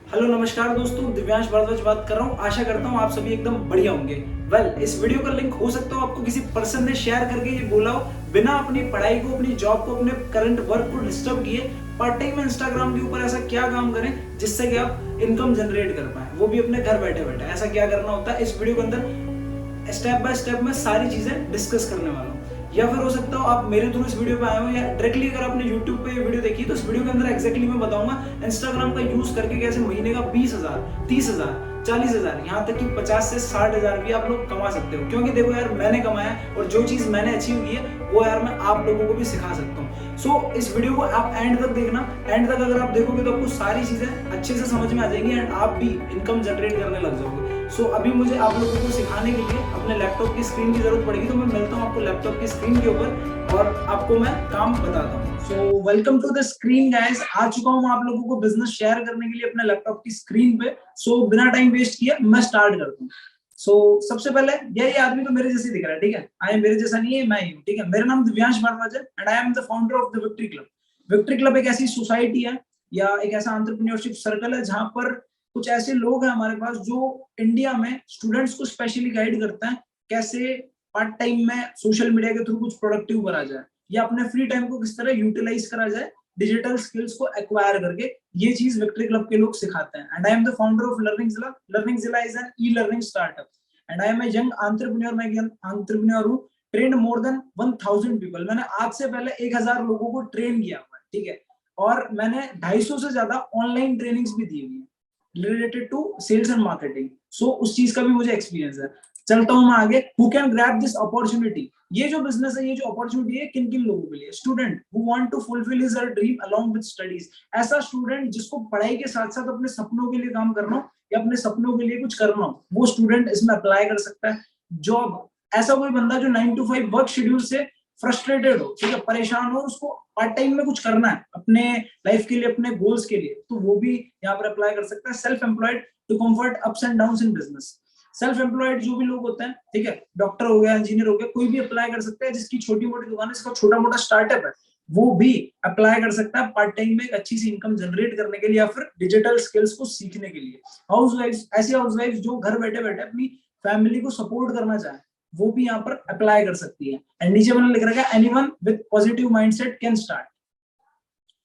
Hello नमस्कार दोस्तों, दिव्यांश भारद्वाज बात कर रहा हूँ। आशा करता हूँ आप सभी एकदम बढ़िया होंगे। इस वीडियो का लिंक हो सकता हो आपको किसी पर्सन ने शेयर करके ये बोला हो, बिना अपनी पढ़ाई को, अपनी जॉब को, अपने करंट वर्क को डिस्टर्ब किए पार्ट टाइम इंस्टाग्राम के ऊपर ऐसा क्या काम करें जिससे कि आप इनकम जनरेट कर पाए, वो भी अपने घर बैठे बैठे। ऐसा क्या करना होता है, इस वीडियो के अंदर स्टेप बाय स्टेप में सारी चीजें डिस्कस करने वाला हूँ। या फिर हो सकता हो आप मेरे थ्रू इस वीडियो पे आए हो, या डायरेक्टली अगर आपने यूट्यूब पे ये वीडियो देखी तो इस वीडियो के अंदर एक्जैक्टली मैं बताऊंगा इंस्टाग्राम का यूज करके कैसे महीने का 20,000, 30,000, 40,000, यहाँ तक कि 50 से 60,000 भी आप लोग कमा सकते हो। क्योंकि देखो यार, मैंने कमाया और जो चीज मैंने अचीव की है वो यार मैं आप लोगों को भी सिखा सकता हूँ। सो इस वीडियो को आप एंड तक देखना। एंड तक अगर आप देखोगे तो आपको सारी चीजें अच्छे से समझ में आ जाएंगी एंड आप भी इनकम जनरेट करने लग जाओगे। सो अभी मुझे आप लोगों को सिखाने के लिए अपने लैपटॉप की स्क्रीन की जरूरत पड़ेगी, तो मैं मिलता हूँ आपको लैपटॉप की स्क्रीन के ऊपर और आपको मैं काम बताता हूँ। So welcome to the screen guys. आ चुका हूँ आप लोगों को बिजनेस शेयर करने के लिए अपने लैपटॉप की स्क्रीन पे। सो बिना टाइम वेस्ट किए मैं स्टार्ट करता हूँ। सबसे पहले यही आदमी तो मेरे जैसे दिख रहा है, ठीक है। आई मेरे जैसा नहीं है, मैं ही हूँ, ठीक है। मेरा नाम दिव्यांश भारद्वाज है and I am the founder of the victory club. Victory club एक ऐसी सोसाइटी है या एक ऐसा एंटरप्रेन्योरशिप सर्कल है जहां पर कुछ ऐसे लोग हैं हमारे पास जो इंडिया में स्टूडेंट्स को स्पेशली गाइड करते हैं कैसे पार्ट टाइम में सोशल मीडिया के थ्रू कुछ प्रोडक्टिव करा जाए या अपने फ्री टाइम को किस तरह यूटिलाइज करा जाए डिजिटल स्किल्स को एक्वायर करके। ये चीज विक्ट्री क्लब के लोग सिखाते हैं and I am the founder of learning Zila. Learning Zila is an e learning startup and I am a young entrepreneur. मैं एंटरप्रेन्योर हूँ। Train more than 1000 people. मैंने आज से पहले 1000 लोगों को ट्रेन किया हुआ है, ठीक है। और मैंने 250 से ज्यादा ऑनलाइन ट्रेनिंग्स भी दी हुई है related to sales and marketing. So उस चीज का भी मुझे एक्सपीरियंस है। चलता हूं मैं आगे। Who can grab this opportunity. ये जो बिजनेस है, ये जो अपॉर्चुनिटी है, किन किन लोगों के लिए? Student who want to fulfil his dream along with studies. ऐसा स्टूडेंट जिसको पढ़ाई के साथ साथ अपने सपनों के लिए काम करना हो या अपने सपनों के लिए कुछ करना हो, वो स्टूडेंट इसमें अप्लाई कर सकता है। जॉब, ऐसा कोई बंदा जो 9 to 5 वर्क शेड्यूल से फ्रस्ट्रेटेड हो, ठीक है, परेशान हो, उसको पार्ट टाइम में कुछ करना है अपने लाइफ के लिए, अपने गोल्स के लिए, तो वो भी यहाँ पर अप्लाई कर सकता है। Self employed to comfort ups and downs in business. Self employed जो भी लोग होते हैं, ठीक है, डॉक्टर हो गया, इंजीनियर हो गया, कोई भी अप्लाई कर सकता है। जिसकी छोटी मोटी दुकान है, जिसका छोटा मोटा स्टार्टअप है, वो भी अप्लाई कर सकता है पार्ट टाइम में एक अच्छी सी इनकम जनरेट करने के लिए या फिर डिजिटल स्किल्स को सीखने के लिए। हाउस वाइफ, ऐसी हाउस वाइफ जो घर बैठे बैठे अपनी फैमिली को सपोर्ट करना चाहे, वो भी यहाँ पर अप्लाई कर सकती है। एंड नीचे मैंने लिख रखा है anyone with positive mindset can start.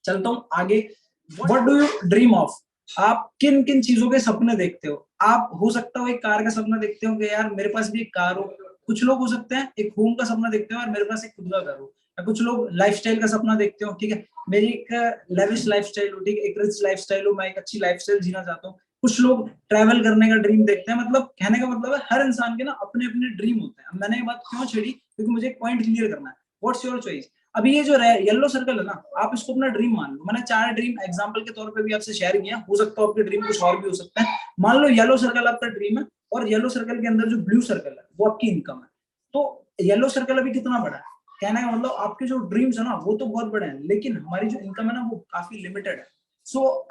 चलता हूँ आगे। What do you dream of. आप किन किन चीजों के सपने देखते हो? आप हो सकता हो एक कार का सपना देखते हो कि यार मेरे पास भी एक कार हो। कुछ लोग हो सकते हैं एक होम का सपना देखते हो और मेरे पास एक खुद का घर हो। या कुछ लोग लाइफस्टाइल का सपना देखते हो, ठीक है, मेरी एक लेविश लाइफस्टाइल हो, ठीक है, एक रिच लाइफस्टाइल हो, मैं एक अच्छी लाइफस्टाइल जीना चाहता हूँ। कुछ लोग ट्रैवल करने का ड्रीम देखते हैं। मतलब कहने का मतलब है हर इंसान के ना अपने अपने ड्रीम होते हैं। मैंने ये बात क्यों छेड़ी, क्योंकि मुझे एक पॉइंट क्लियर करना है। What's your choice. अभी ये जो येलो सर्कल है ना, आप इसको अपना ड्रीम मान लो। मैंने 4 ड्रीम एग्जांपल के तौर पे भी आपसे शेयर किया। हो सकता है आपके ड्रीम कुछ और भी हो सकते हैं। मान लो येलो सर्कल आपका ड्रीम है और येलो सर्कल के अंदर जो ब्लू सर्कल है वो आपकी इनकम है। तो येलो सर्कल अभी कितना बड़ा है? कहने का मतलब आपके जो ड्रीम्स है ना वो तो बहुत बड़े हैं, लेकिन हमारी जो इनकम है ना वो काफी लिमिटेड है।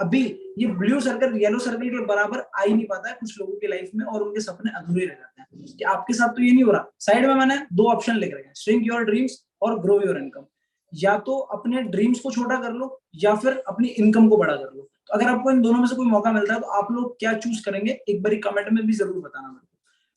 अभी ये ब्लू सर्कल येलो सर्कल के बराबर आ ही नहीं पाता है कुछ लोगों की लाइफ में और उनके सपने अधूरे रह जाते हैं। कि आपके साथ तो ये नहीं हो रहा। साइड में मैंने 2 ऑप्शन लिख रखे हैं, श्रिंक योर ड्रीम्स और ग्रो योर इनकम। या तो अपने ड्रीम्स को छोटा कर लो या फिर अपनी इनकम को बड़ा कर लो। तो अगर आपको इन दोनों में से कोई मौका मिलता है तो आप लोग क्या चूज करेंगे, एक बार कमेंट में भी जरूर बताना मेरे को।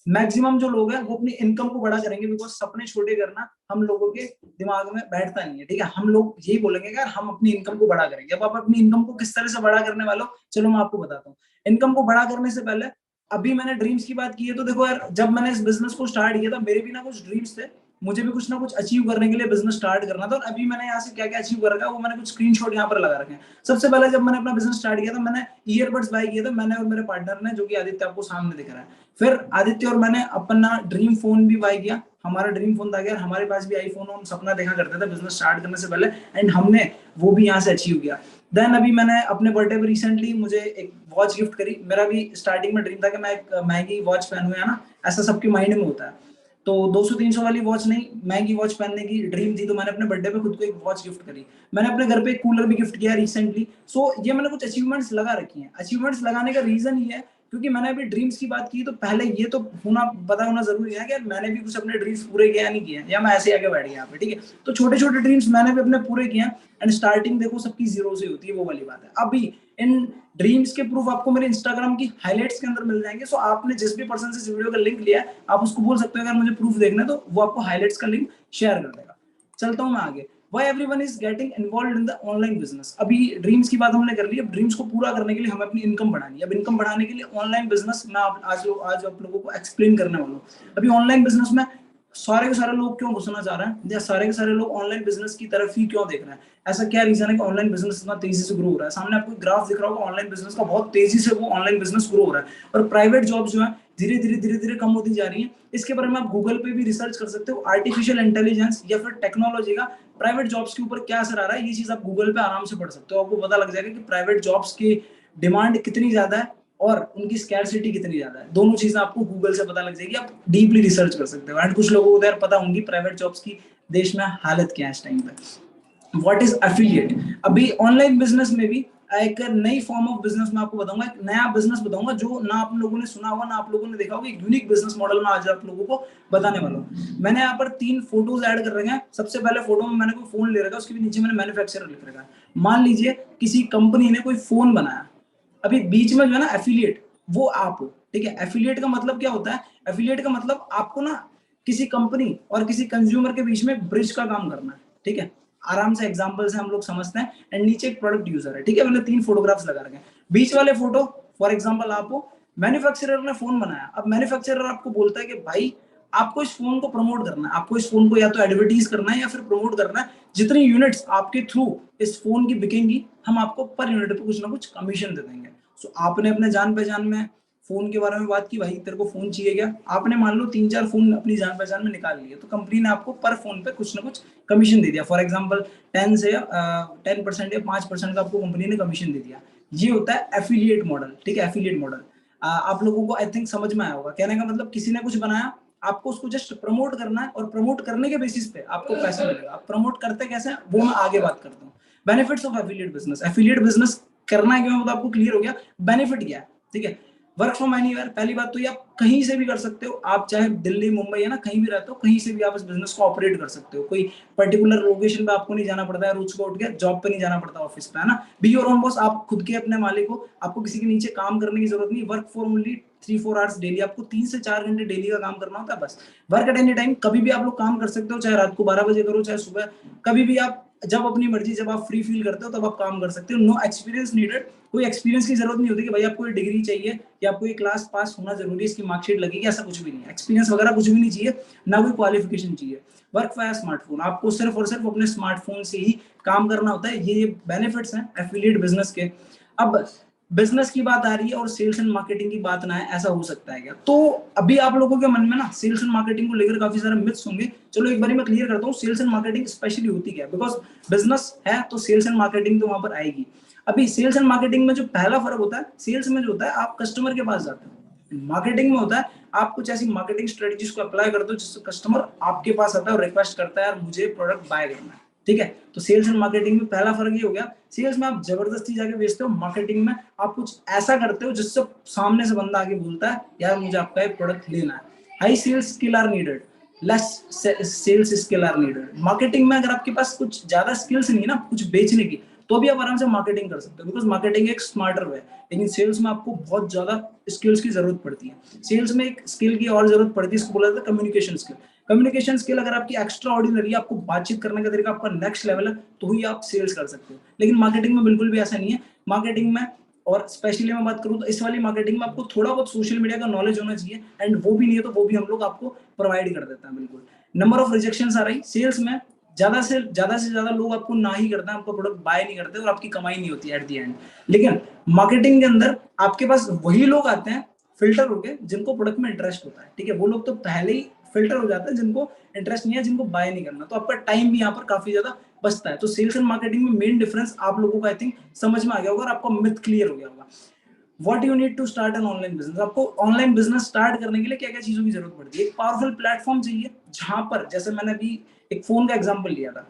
मैक्सिमम जो लोग हैं वो अपनी इनकम को बड़ा करेंगे, बिकॉज सपने छोटे करना हम लोगों के दिमाग में बैठता नहीं है, ठीक है। हम लोग यही बोलेंगे यार हम अपनी इनकम को बड़ा करेंगे। अब आप अपनी इनकम को किस तरह से बड़ा करने वाले हो, चलो मैं आपको बताता हूँ। इनकम को बड़ा करने से पहले अभी मैंने ड्रीम्स की बात की है, तो देखो यार, जब मैंने इस बिजनेस को स्टार्ट किया था मेरे भी ना कुछ ड्रीम्स थे। मुझे भी कुछ ना कुछ अचीव करने के लिए बिजनेस स्टार्ट करना था। और अभी मैंने यहाँ से क्या क्या अचीव कर रखा है वो मैंने कुछ स्क्रीनशॉट यहाँ पर लगा रखे हैं। सबसे पहले जब मैंने अपना बिजनेस स्टार्ट किया था, मैंने ईयरबड्स बाय किए थे, मैंने और मेरे पार्टनर ने, जो कि आदित्य आपको सामने दिख रहा है। फिर आदित्य और मैंने अपना ड्रीम फोन भी बाय किया। हमारा ड्रीम फोन था यार, हमारे पास भी आईफोन, हम सपना देखा करते थे बिजनेस स्टार्ट करने से पहले, एंड हमने वो भी यहाँ से अचीव किया। देन अभी मैंने अपने बर्थडे पे रिसेंटली मुझे एक वॉच गिफ्ट करी। मेरा भी स्टार्टिंग में ड्रीम था कि मैं एक महंगी वॉच पहनूं, है ना, ऐसा सबके माइंड में होता है। तो 200-300 वाली वॉच नहीं, महंगी वॉच पहनने की ड्रीम थी, तो मैंने अपने बर्थडे पे खुद को एक वॉच गिफ्ट करी। मैंने अपने घर पे एक कूलर भी गिफ्ट किया रिसेंटली। ये मैंने कुछ अचीवमेंट्स लगा रखी हैं। अचीवमेंट्स लगाने का रीजन ये है क्योंकि मैंने अभी ड्रीम्स की बात की तो पहले ये तो होना पता होना जरूरी है कि यार मैंने भी कुछ अपने ड्रीम्स पूरे किए या नहीं किए, या मैं ऐसे आके बैठ गया यहाँ पे, ठीक है। तो छोटे छोटे ड्रीम्स मैंने भी अपने पूरे किए हैं, एंड स्टार्टिंग देखो सबकी जीरो से होती है, वो वाली बात है। अभी इन ड्रीम्स के प्रूफ आपको मेरे इंस्टाग्राम की हाइलाइट्स के अंदर मिल जाएंगे। सो आपने जिस भी पर्सन से इस वीडियो का लिंक लिया है, आप उसको बोल सकते हो अगर मुझे प्रूफ देखना है, तो वो आपको हाइलाइट्स का लिंक शेयर कर देगा। चलता हूं मैं आगे। Why everyone is getting involved in the online business? अभी ड्रीम्स की बात हमने कर ली, अब ड्रीम्स को पूरा करने के लिए हमें अपनी इनकम बढ़ानी है। अब इनकम बढ़ाने के लिए ऑनलाइन बिजनेस मैं आज आप लोगों को एक्सप्लेन करने वाला हूँ। अभी ऑनलाइन बिजनेस में सारे के सारे लोग क्यों घुसना चाह रहे हैं, या सारे के सारे लोग ऑनलाइन बिजनेस की तरफ ही क्यों देख रहे हैं? ऐसा क्या रीजन है कि ऑनलाइन बिजनेस इतना तेजी से ग्रो हो रहा है? सामने आपको ग्राफ दिख रहा होगा ऑनलाइन बिजनेस का, बहुत तेजी से वो ऑनलाइन बिजनेस ग्रो हो रहा है। और प्राइवेट जॉब जो है धीरे धीरे कम होती जा रही है। इसके बारे में आप गूगल पे भी रिसर्च कर सकते हो, आर्टिफिशियल इंटेलिजेंस या फिर टेक्नोलॉजी का प्राइवेट जॉब्स के ऊपर क्या असर आ रहा है, ये चीज आप गूगल पे आराम से पढ़ सकते हो। आपको पता लग जाएगा कि प्राइवेट जॉब्स की डिमांड कितनी ज्यादा है और उनकी स्कैरसिटी कितनी ज्यादा है। दोनों चीजें आपको गूगल से पता लग जाएगी, आप डीपली रिसर्च कर सकते हो। एंड कुछ लोगों को उधर पता होंगी प्राइवेट जॉब्स की देश में हालत क्या है इस टाइम पे। What is affiliate? अभी ऑनलाइन बिजनेस में भी एक नई फॉर्म ऑफ बिजनेस मैं आपको बताऊंगा, एक नया बिजनेस बताऊंगा जो ना आप लोगों ने सुना होगा ना आप लोगों ने देखा होगा। एक यूनिक बिजनेस मॉडल में आज आप लोगों को बताने वाला हूँ। मैंने यहाँ पर 3 फोटोज ऐड कर रखे हैं। सबसे पहले फोटो में मैंने कोई फोन ले रखा है, उसके भी नीचे मैंने मैन्युफैक्चरर लिख रखा है। मान लीजिए किसी कंपनी ने कोई फोन बनाया, अभी बीच में जो है ना एफिलिएट, वो आप हो, ठीक है। एफिलिएट का मतलब क्या होता है? एफिलिएट का मतलब आपको ना किसी कंपनी और किसी कंज्यूमर के बीच में ब्रिज का काम करना है, ठीक है। आराम से एग्जांपल से हम लोग समझते हैं। एंड नीचे एक प्रोडक्ट यूजर है, ठीक है। मैंने 3 फोटोग्राफ्स लगा रखे हैं। बीच वाले फोटो फॉर एग्जांपल आप हो, मैन्युफैक्चरर ने फोन बनाया। अब मैन्युफैक्चरर आपको बोलता है कि भाई आपको इस फोन को प्रमोट करना है, आपको इस फोन को या तो एडवर्टीज करना है या फिर प्रमोट करना है। जितनी यूनिट्स आपके थ्रू इस फोन की बिकेंगी, हम आपको पर यूनिट पे कुछ ना कुछ कमीशन दे देंगे। सो आपने अपने जान पहचान में फोन के बारे में बात की, भाई तेरे को फोन चाहिए क्या? आपने मान लो 3-4 फोन अपनी जान पहचान में निकाल लिए, तो कंपनी ने आपको पर फोन पे कुछ ना कुछ कमीशन दे दिया। फॉर एग्जांपल 10% या 5% का आपको कंपनी ने कमीशन दे दिया। ये होता है एफिलिएट मॉडल, ठीक है। एफिलिएट मॉडल आप लोगों को आई थिंक समझ में आया होगा। कहने का मतलब किसी ने कुछ बनाया, आपको उसको जस्ट प्रमोट करना है और प्रमोट करने के बेसिस पे आपको पैसा मिलेगा। आप प्रमोट करते कैसे हैं वो मैं आगे बात करता हूँ। Benefits of affiliate business. Affiliate business करना क्यों है वो तो आपको क्लियर हो गया। बेनिफिट क्या है, ठीक है। वर्क फ्रॉम एनीवेयर, पहली बात तो ये आप कहीं से भी कर सकते हो। आप चाहे दिल्ली मुंबई है ना, कहीं भी रहते हो, कहीं से भी आप इस बिजनेस को ऑपरेट कर सकते हो। कोई पर्टिकुलर लोकेशन पे आपको नहीं जाना पड़ता है, रोज को उठ के जॉब पे नहीं जाना पड़ता ऑफिस पे, है ना। बी योर ओन बॉस, आप खुद के अपने मालिक हो, आपको किसी के नीचे काम करने की जरूरत नहीं। Work for only 3-4 hours daily, आपको 3 से 4 घंटे डेली का काम करना होता है बस। वर्क एट एनी टाइम, कभी भी आप लोग काम कर सकते हो, चाहे रात को 12 बजे करो चाहे सुबह, कभी भी आप जब अपनी मर्जी, जब आप फ्री फील करते हो तब आप काम कर सकते हो। नो एक्सपीरियंस नीडेड, कोई एक्सपीरियंस की जरूरत नहीं होती कि भाई आपको ये डिग्री चाहिए या आपको ये क्लास पास होना जरूरी है, इसकी मार्कशीट लगेगी, ऐसा कुछ भी नहीं है। एक्सपीरियंस वगैरह कुछ भी नहीं चाहिए, ना कोई क्वालिफिकेशन चाहिए। वर्क वाया स्मार्टफोन, आपको सिर्फ और सिर्फ अपने स्मार्टफोन से ही काम करना होता है। ये बेनिफिट्स हैं एफिलिएट बिजनेस के। अब बिजनेस की बात आ रही है और सेल्स एंड मार्केटिंग की बात ना है, ऐसा हो सकता है क्या? तो अभी आप लोगों के मन में ना सेल्स एंड मार्केटिंग को लेकर काफी सारे मिथ्स होंगे। चलो एक बार मैं क्लियर करता हूँ सेल्स एंड मार्केटिंग स्पेशली होती क्या है। बिकॉज बिजनेस है तो सेल्स एंड मार्केटिंग तो वहां पर आएगी। अभी सेल्स एंड मार्केटिंग में जो पहला फर्क होता है, सेल्स में जो होता है आप कस्टमर के पास जाते हो, मार्केटिंग में होता है आप कुछ ऐसी मार्केटिंग स्ट्रेटजीज को अप्लाई करते हो जिससे कस्टमर आपके पास आता है और रिक्वेस्ट करता है यार मुझे प्रोडक्ट बाय करना है, ठीक है। तो सेल्स एंड मार्केटिंग में पहला फर्क ये हो गया। सेल्स में आप जबरदस्ती जाके बेचते हो, मार्केटिंग में आप कुछ ऐसा करते हो जिससे सामने से बंदा आके बोलता है यार मुझे आपका एक प्रोडक्ट लेना है। High sales skill are needed, less sales skill are needed. Marketing में अगर आपके पास कुछ ज्यादा स्किल्स नहीं है ना कुछ बेचने की, तो भी आप आराम से मार्केटिंग कर सकते हो, बिकॉज मार्केटिंग एक स्मार्टर वे। लेकिन सेल्स में आपको बहुत ज्यादा स्किल्स की जरूरत पड़ती है। सेल्स में एक स्किल की और जरूरत पड़ती है, इसको बोला जाता है कम्युनिकेशन स्किल। कम्युनिकेशन स्किल अगर आपकी एक्स्ट्रा ऑर्डिनरी है, आपको बातचीत करने का तरीका आपका नेक्स्ट लेवल है, तो ही आप सेल्स कर सकते हो। लेकिन मार्केटिंग में बिल्कुल भी ऐसा नहीं है। मार्केटिंग में और स्पेशली मैं बात करूं तो इस वाली मार्केटिंग में आपको थोड़ा बहुत सोशल मीडिया का नॉलेज होना चाहिए, एंड वो भी नहीं है तो वो भी हम लोग आपको प्रोवाइड कर देते हैं बिल्कुल। नंबर ऑफ रिजेक्शंस आ रही सेल्स में, ज्यादा से ज्यादा लोग आपको ना ही करते हैं, आपका प्रोडक्ट बाय नहीं करते और आपकी कमाई नहीं होती एट द एंड। लेकिन मार्केटिंग के अंदर आपके पास वही लोग आते हैं फिल्टर होके जिनको प्रोडक्ट में इंटरेस्ट होता है, ठीक है। वो लोग तो पहले ही फिल्टर हो जाता है जिनको इंटरेस्ट नहीं है, जिनको बाय नहीं करना, तो आपका टाइम भी यहाँ पर काफी ज्यादा बचता है। तो सेल्स एंड मार्केटिंग में मेन डिफरेंस आप लोगों को आई थिंक समझ में आ गया होगा और आपका मिथ क्लियर हो गया होगा। What you need to start an online business. आपको ऑनलाइन बिजनेस स्टार्ट करने के लिए क्या क्या चीजों की जरूरत पड़ती है? एक पावरफुल प्लेटफॉर्म चाहिए जहां पर, जैसे मैंने अभी एक फोन का एग्जांपल लिया था,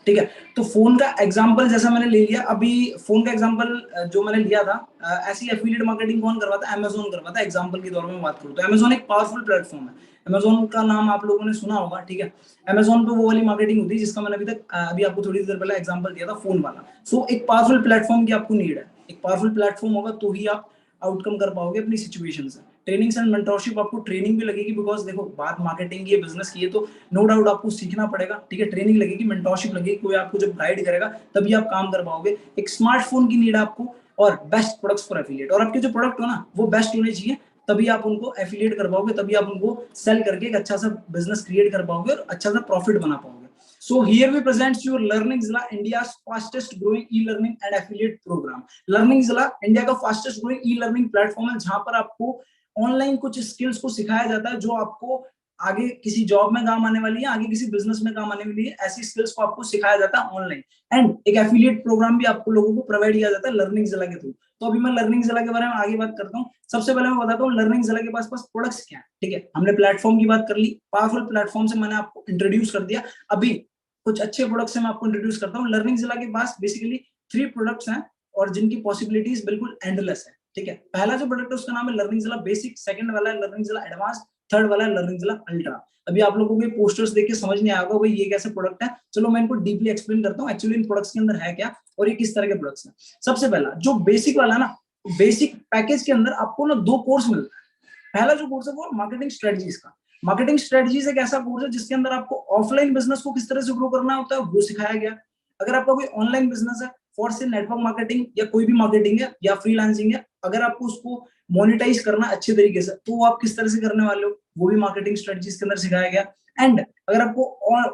ठीक है। तो फोन का एग्जांपल जैसा मैंने ले लिया, अभी फोन का एग्जांपल जो मैंने लिया था, ऐसी एफिलिएट मार्केटिंग कौन करवाता है? अमेज़न करवाता है। एग्जांपल के तौर पे मैं बात करूं तो अमेज़न एक पावरफुल प्लेटफॉर्म है। अमेज़न का नाम आप लोगों ने सुना होगा, ठीक है। अमेज़न पे वो वाली मार्केटिंग होती है जिसका मैंने अभी आपको थोड़ी देर पहले एग्जांपल दिया था, फोन वाला। सो एक पावरफुल प्लेटफॉर्म की आपको नीड है। एक पावरफुल प्लेटफॉर्म होगा तो ही आप आउटकम कर पाओगे अपनी सिचुएशन से। ट्रेनिंग्स एंड मेंटरशिप, आपको ट्रेनिंग भी लगेगी, बिकॉज देखो बात मार्केटिंग की है, बिजनेस की है, तो नो डाउट आपको सीखना पड़ेगा, ठीक है। ट्रेनिंग लगेगी, मेंटरशिप लगेगी, कोई आपको जब गाइड करेगा तभी आप काम कर पाओगे। एक स्मार्टफोन की नीड आपको, और बेस्ट प्रोडक्ट्स फॉर एफिलिएट, और आपके जो प्रोडक्ट हो ना वो बेस्ट होने चाहिए, तभी आप उनको एफिलिएट कर पाओगे, तभी आप उनको सेल करके एक अच्छा सा बिजनेस क्रिएट कर पाओगे और अच्छा सा प्रॉफिट बना पाओगे। So here we present your LearningZilla, India's fastest growing e-learning and affiliate program. LearningZilla India का fastest growing e learning platform है, जहां पर आपको ऑनलाइन कुछ स्किल्स को सिखाया जाता है जो आपको आगे किसी जॉब में काम आने वाली है, आगे किसी बिजनेस में काम आने वाली है। ऐसी स्किल्स को आपको सिखाया जाता है ऑनलाइन, एंड एक एफिलिएट प्रोग्राम भी आपको लोगों को प्रोवाइड किया जाता है LearningZilla के थ्रू। तो अभी मैं LearningZilla के बारे में आगे बात करता हूँ। सबसे पहले मैं बताता हूँ LearningZilla के पास प्रोडक्ट्स क्या है, ठीक है। हमने प्लेटफॉर्म की बात कर ली, पावरफुल प्लेटफॉर्म से मैंने आपको इंट्रोड्यूस कर दिया। अभी कुछ अच्छे प्रोडक्ट्स मैं आपको इंट्रोड्यूस करता हूँ। LearningZilla के पास बेसिकली 3 प्रोडक्ट्स हैं और जिनकी पॉसिबिलिटीज बिल्कुल एंडलेस है, ठीक है। पहला जो प्रोडक्ट है उसका नाम है LearningZilla बेसिक, सेकंड वाला है LearningZilla एडवांस, थर्ड वाला है LearningZilla अल्ट्रा। अभी आप लोगों को पोस्टर्स देख के समझ नहीं आएगा भाई ये कैसे प्रोडक्ट है, चलो मैं इनको डीपली एक्सप्लेन करता हूँ एक्चुअली इन प्रोडक्ट्स के अंदर है क्या और ये किस तरह के प्रोडक्ट्स हैं। सबसे पहला जो बेसिक वाला ना, बेसिक पैकेज के अंदर आपको ना 2 कोर्स मिलता है। पहला जो कोर्स है वो मार्केटिंग स्ट्रेटजीज का। मार्केटिंग स्ट्रेटजीज एक ऐसा कोर्स है जिसके अंदर आपको ऑफलाइन बिजनेस को किस तरह से ग्रो करना होता है वो सिखाया गया। अगर आपका कोई ऑनलाइन बिजनेस है, फॉर से नेटवर्क मार्केटिंग या कोई भी मार्केटिंग है या फ्रीलांसिंग है, अगर आपको उसको मोनेटाइज करना अच्छे तरीके से तो वो आप किस तरह से करने वाले हो वो भी मार्केटिंग स्ट्रेटजीज के अंदर सिखाया गया। एंड अगर आपको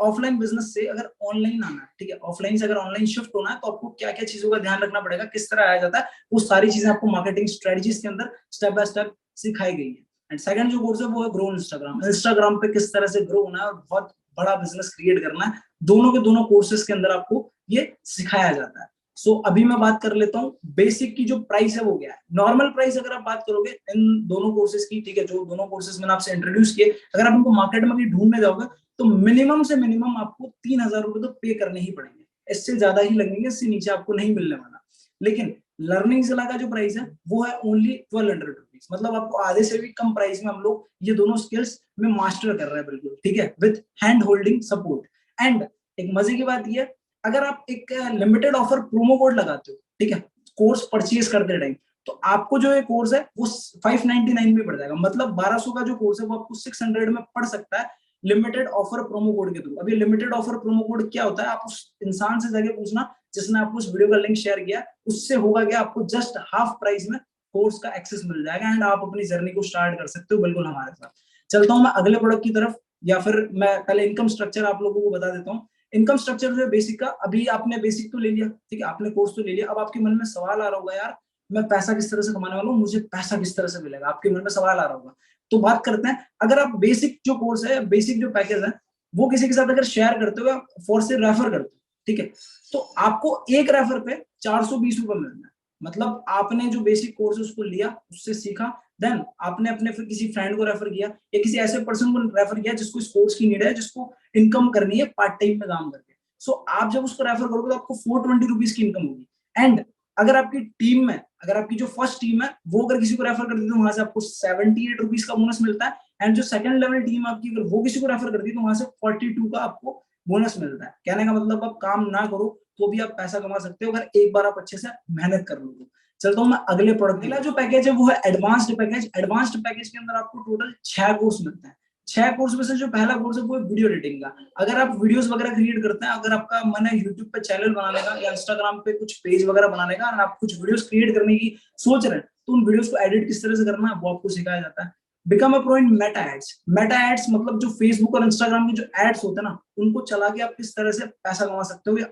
ऑफलाइन बिजनेस से अगर ऑनलाइन आना है, ठीक है, ऑफलाइन से अगर ऑनलाइन शिफ्ट होना है तो आपको क्या क्या चीजों का ध्यान रखना पड़ेगा, किस तरह आया जाता है, वो सारी चीजें आपको मार्केटिंग स्ट्रेटजीज के अंदर स्टेप बाय स्टेप सिखाई गई है। एंड सेकंड जो कोर्स है वो है ग्रो इंस्टाग्राम। इंस्टाग्राम पे किस तरह से ग्रो होना है और बहुत बड़ा बिजनेस क्रिएट करना है, दोनों के दोनों कोर्सेज के अंदर आपको ये सिखाया जाता है। सो अभी मैं बात कर लेता हूँ बेसिक की जो प्राइस है वो क्या है। नॉर्मल प्राइस अगर आप बात करोगे इन दोनों कोर्सेज की, ठीक है, जो दोनों कोर्सेज मैंने आपसे इंट्रोड्यूस किए, अगर आप इनको मार्केट में कहीं ढूंढने जाओगे तो मिनिमम से मिनिमम आपको 3,000 रुपए तो पे करने ही पड़ेंगे, इससे ज्यादा ही लगेंगे, इससे नीचे आपको नहीं मिलने वाला। लेकिन LearningZilla का जो प्राइस है वो है ओनली 1200 रुपीज, मतलब आपको आधे से भी कम प्राइस में हम लोग ये दोनों स्किल्स में मास्टर कर रहे हैं बिल्कुल, ठीक है, with hand holding support. And एक मजे की बात ये, अगर आप एक लिमिटेड ऑफर प्रोमो कोड लगाते हो, ठीक है, कोर्स परचेज करते टाइम, तो आपको जो ये कोर्स है वो 599 में पड़ जाएगा, मतलब 1200 का जो कोर्स है वो आपको 600 में पड़ सकता है लिमिटेड ऑफर प्रोमो कोड के थ्रू। अभी लिमिटेड ऑफर प्रोमो कोड क्या होता है, आप उस इंसान से जाके पूछना जिसने आपको इस वीडियो का लिंक शेयर किया, उससे होगा क्या, आपको जस्ट हाफ प्राइस में कोर्स का एक्सेस मिल जाएगा एंड आप अपनी जर्नी को स्टार्ट कर सकते हो बिल्कुल हमारे साथ। चलता हूं मैं अगले प्रोडक्ट की तरफ, या फिर मैं पहले इनकम स्ट्रक्चर आप लोगों को बता देता हूँ। इनकम स्ट्रक्चर जो है बेसिक का, अभी आपने बेसिक तो ले लिया, ठीक है, आपने कोर्स तो ले लिया, अब आपके मन में सवाल आ रहा होगा यार मैं पैसा किस तरह से कमाने वाला हूँ, मुझे पैसा किस तरह से मिलेगा, आपके मन में सवाल आ रहा होगा। तो बात करते हैं, अगर आप बेसिक जो कोर्स है, बेसिक जो पैकेज है वो किसी के साथ अगर शेयर करते हो, फॉर से रेफर करते हो, ठीक है, तो आपको एक रेफर पे 420 रुपए मिलना है। मतलब आपने जो बेसिक कोर्स है उसको लिया, उससे सीखा, देन आपने अपने फिर किसी फ्रेंड को रेफर किया या किसी ऐसे पर्सन को रेफर किया जिसको इस कोर्स की नीड है, जिसको इनकम करनी है पार्ट टाइम में काम करके। सो आप जब उसको रेफर करोगे तो आपको 420 रुपीज की इनकम होगी। एंड अगर आपकी टीम में, अगर आपकी जो फर्स्ट टीम है वो अगर किसी को रेफर करती है तो वहां से आपको 78 रुपीज का बोनस मिलता है। एंड जो सेकंड लेवल टीम आपकी अगर वो किसी को रेफर करती है तो वहां से 42 का आपको बोनस मिलता है। कहने का मतलब आप काम ना करो तो भी आप पैसा कमा सकते हो अगर एक बार आप अच्छे से मेहनत कर लो। चलता हूँ मैं अगले प्रोडक्ट। अगला जो पैकेज है वो है एडवांस्ड पैकेज। एडवांस्ड पैकेज के अंदर आपको टोटल 6 कोर्स मिलते हैं। 6 कोर्स में से जो पहला कोर्स है वो है वीडियो एडिटिंग का। अगर आप वीडियोस वगैरह क्रिएट करते हैं, अगर आपका मन है यूट्यूब पे चैनल बनाने का या इंस्टाग्राम पे कुछ पेज वगैरह बनाने का, और आप कुछ वीडियोस क्रिएट करने की सोच रहे हैं तो उन वीडियोस को एडिट किस तरह से करना है वो आपको सिखाया जाता है। Become a pro in meta ads. Meta ads मतलब जो फेसबुक और इंस्टाग्राम की जो एड्स होते हैं ना, उनको चला के आप किस तरह से पैसा कमा सकते हो, या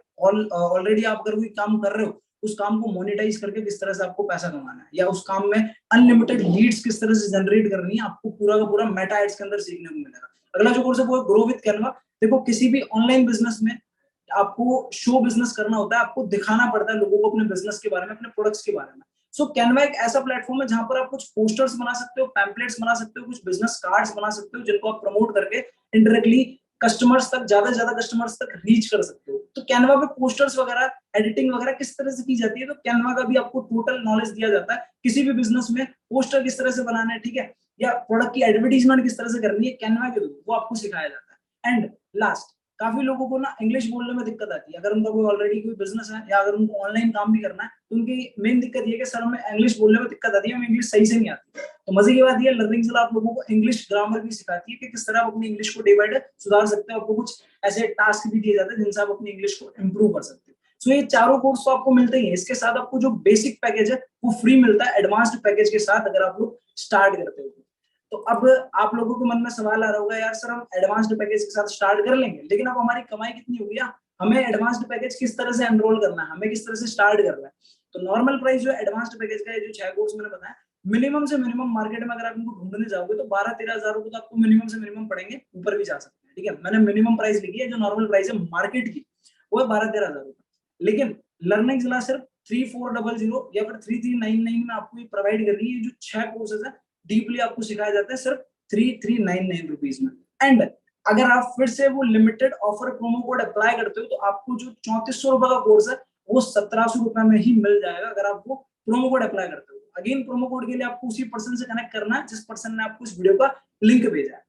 ऑलरेडी आप अगर कोई काम कर रहे हो उस काम को मोनेटाइज करके किस तरह से आपको पैसा कमाना है, या उस काम में अनलिमिटेड लीड्स किस तरह से जनरेट करनी है, आपको पूरा का पूरा मेटा एड्स के अंदर सीखने को मिलेगा। अगला जो कोर्स है वो है ग्रो विद कैनवा। देखो किसी भी ऑनलाइन बिजनेस में आपको शो बिजनेस करना होता है, आपको दिखाना पड़ता है लोगों को अपने बिजनेस के बारे में, अपने प्रोडक्ट्स के बारे में। सो कैनवा एक ऐसा प्लेटफॉर्म है जहां पर आप कुछ पोस्टर्स बना सकते हो, पैम्पलेट्स बना सकते हो, कुछ बिजनेस कार्ड्स बना सकते हो जिनको आप प्रमोट करके इनडायरेक्टली कस्टमर्स तक, ज्यादा से ज्यादा कस्टमर्स तक रीच कर सकते हो। तो कैनवा पे पोस्टर्स वगैरह, एडिटिंग वगैरह किस तरह से की जाती है, तो कैनवा का भी आपको टोटल नॉलेज दिया जाता है। किसी भी बिजनेस में पोस्टर किस तरह से बनाना है, ठीक है, या प्रोडक्ट की एडवर्टीजमेंट किस तरह से करनी है, कैनवा के थ्रू वो आपको सिखाया जाता है। एंड लास्ट, काफी लोगों को ना इंग्लिश बोलने में दिक्कत आती है। अगर उनका कोई ऑलरेडी कोई बिजनेस है या अगर उनको ऑनलाइन काम भी करना है, तो उनकी मेन दिक्कत ये है कि सर हमें इंग्लिश बोलने में दिक्कत आती है, हमें इंग्लिश सही से नहीं आती। तो मजे की बात ये, लर्निंग जिला आप लोगों को इंग्लिश ग्रामर भी सिखाती है कि किस तरह आप अपनी इंग्लिश को डे बाय डे सुधार सकते हैं। आपको कुछ ऐसे टास्क भी दिए जाते हैं जिनसे आप अपनी इंग्लिश को इंप्रूव कर सकते हैं। सो ये चारों कोर्स तो आपको मिलते ही है। इसके साथ आपको जो बेसिक पैकेज है वो फ्री मिलता है एडवांस्ड पैकेज के साथ, अगर आप लोग स्टार्ट करते हो। तो अब आप लोगों के मन में सवाल आ रहा होगा, यार सर हम एडवांस्ड पैकेज के साथ स्टार्ट कर लेंगे, लेकिन अब हमारी कमाई कितनी होगी, हमें एडवांस्ड पैकेज किस तरह से एनरोल करना है, हमें किस तरह से स्टार्ट करना है। तो नॉर्मल प्राइस जो एडवांस्ड पैकेज का है, जो 6 कोर्स मैंने बताया, मिनिमम से मिनिमम मार्केट में अगर आप इनको ढूंढने जाओगे तो 12-13 हजार रुपए तो आपको मिनिमम से मिनिमम पड़ेंगे, ऊपर भी जा सकते हैं। ठीक है, मैंने मिनिमम प्राइस लिखी है, जो नॉर्मल प्राइस है मार्केट की वो है 12-13 हजार रुपए। लेकिन लर्निंग जिला सिर्फ 3400 या फिर 3399 में आपको ये प्रोवाइड कर रही है। जो 6 कोर्सेज है डीपली आपको सिखाया जाता है सिर्फ 3399 रुपीज में। एंड अगर आप फिर से वो limited offer promo code apply करते हो तो आपको जो 3400 रुपए का कोर्स है वो 1700 रुपए में ही मिल जाएगा, अगर आप वो प्रोमो कोड अप्लाई करते हो। अगेन प्रोमो कोड के लिए आपको उसी पर्सन से कनेक्ट करना है जिस पर्सन ने आपको इस वीडियो का लिंक भेजा है।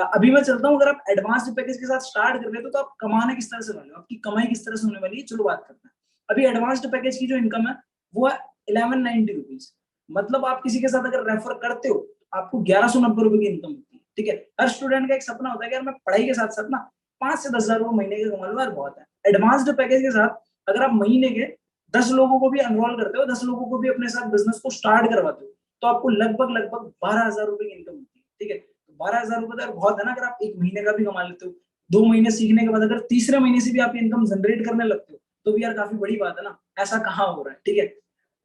अभी मैं चलता हूँ, अगर आप एडवांस्ड पैकेज के साथ स्टार्ट कर रहे हो तो आप कमाने किस तरह से वाले हो, आपकी कमाई किस तरह से होने वाली है, चलो बात करते हैं। अभी एडवांस्ड पैकेज की जो इनकम है वो है 1190 रुपीज। मतलब आप किसी के साथ अगर रेफर करते हो आपको 1190 रुपए की इनकम होती है। ठीक है, हर स्टूडेंट का एक सपना होता है कि यार मैं पढ़ाई के साथ साथ ना 5 से 10 हजार रुपए महीने के कमा लूं, यार बहुत है। एडवांस्ड पैकेज के साथ अगर आप महीने के 10 लोगों को भी एनरोल करते हो, 10 लोगों को भी अपने साथ बिजनेस को स्टार्ट करवाते हो, तो आपको लगभग 12,000 रुपए की इनकम होती है। ठीक है, 12,000 रुपए तो बहुत है ना। अगर आप एक महीने का भी कमा लेते हो, 2 महीने सीखने के बाद अगर तीसरे महीने से भी आप इनकम जनरेट करने लगते हो तो भी यार काफी बड़ी बात है ना। ऐसा कहाँ हो रहा है, ठीक है,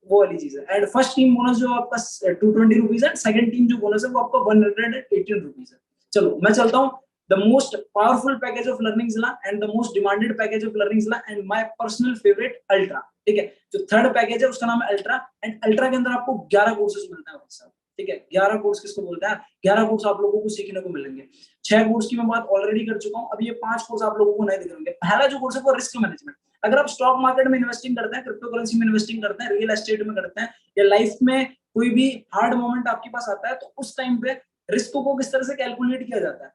वो वाली चीज है। एंड फर्स्ट टीम बोनस जो आपका 220 रुपीज है, सेकंड टीम जो बोनस है वो आपका 118 रुपीज है। चलो मैं चलता हूँ the most powerful package of learning जिला and the most demanded package of learning जिला and my personal favourite ultra. ठीक है, जो थर्ड पैकेज है उसका नाम है अल्ट्रा। एंड अल्ट्रा के अंदर आपको 11 कोर्सेज मिलता है भाई साहब। ठीक है, 11 कोर्स किसको बोलते हैं, 11 कोर्स आप लोगों को सीखने को मिलेंगे। 6 कोर्स की मैं बात ऑलरेडी कर चुका हूँ, अब ये 5 कोर्स आप लोगों को नहीं दिख रहे। पहला जो कोर्स है वो रिस्क मैनेजमेंट। अगर आप स्टॉक मार्केट में इन्वेस्टिंग करते हैं, क्रिप्टो करेंसी में इन्वेस्टिंग करते हैं, रियल एस्टेट में करते हैं, या लाइफ में कोई भी हार्ड मोमेंट आपके पास आता है, तो उस टाइम पे रिस्क को किस तरह से कैलकुलेट किया जाता है,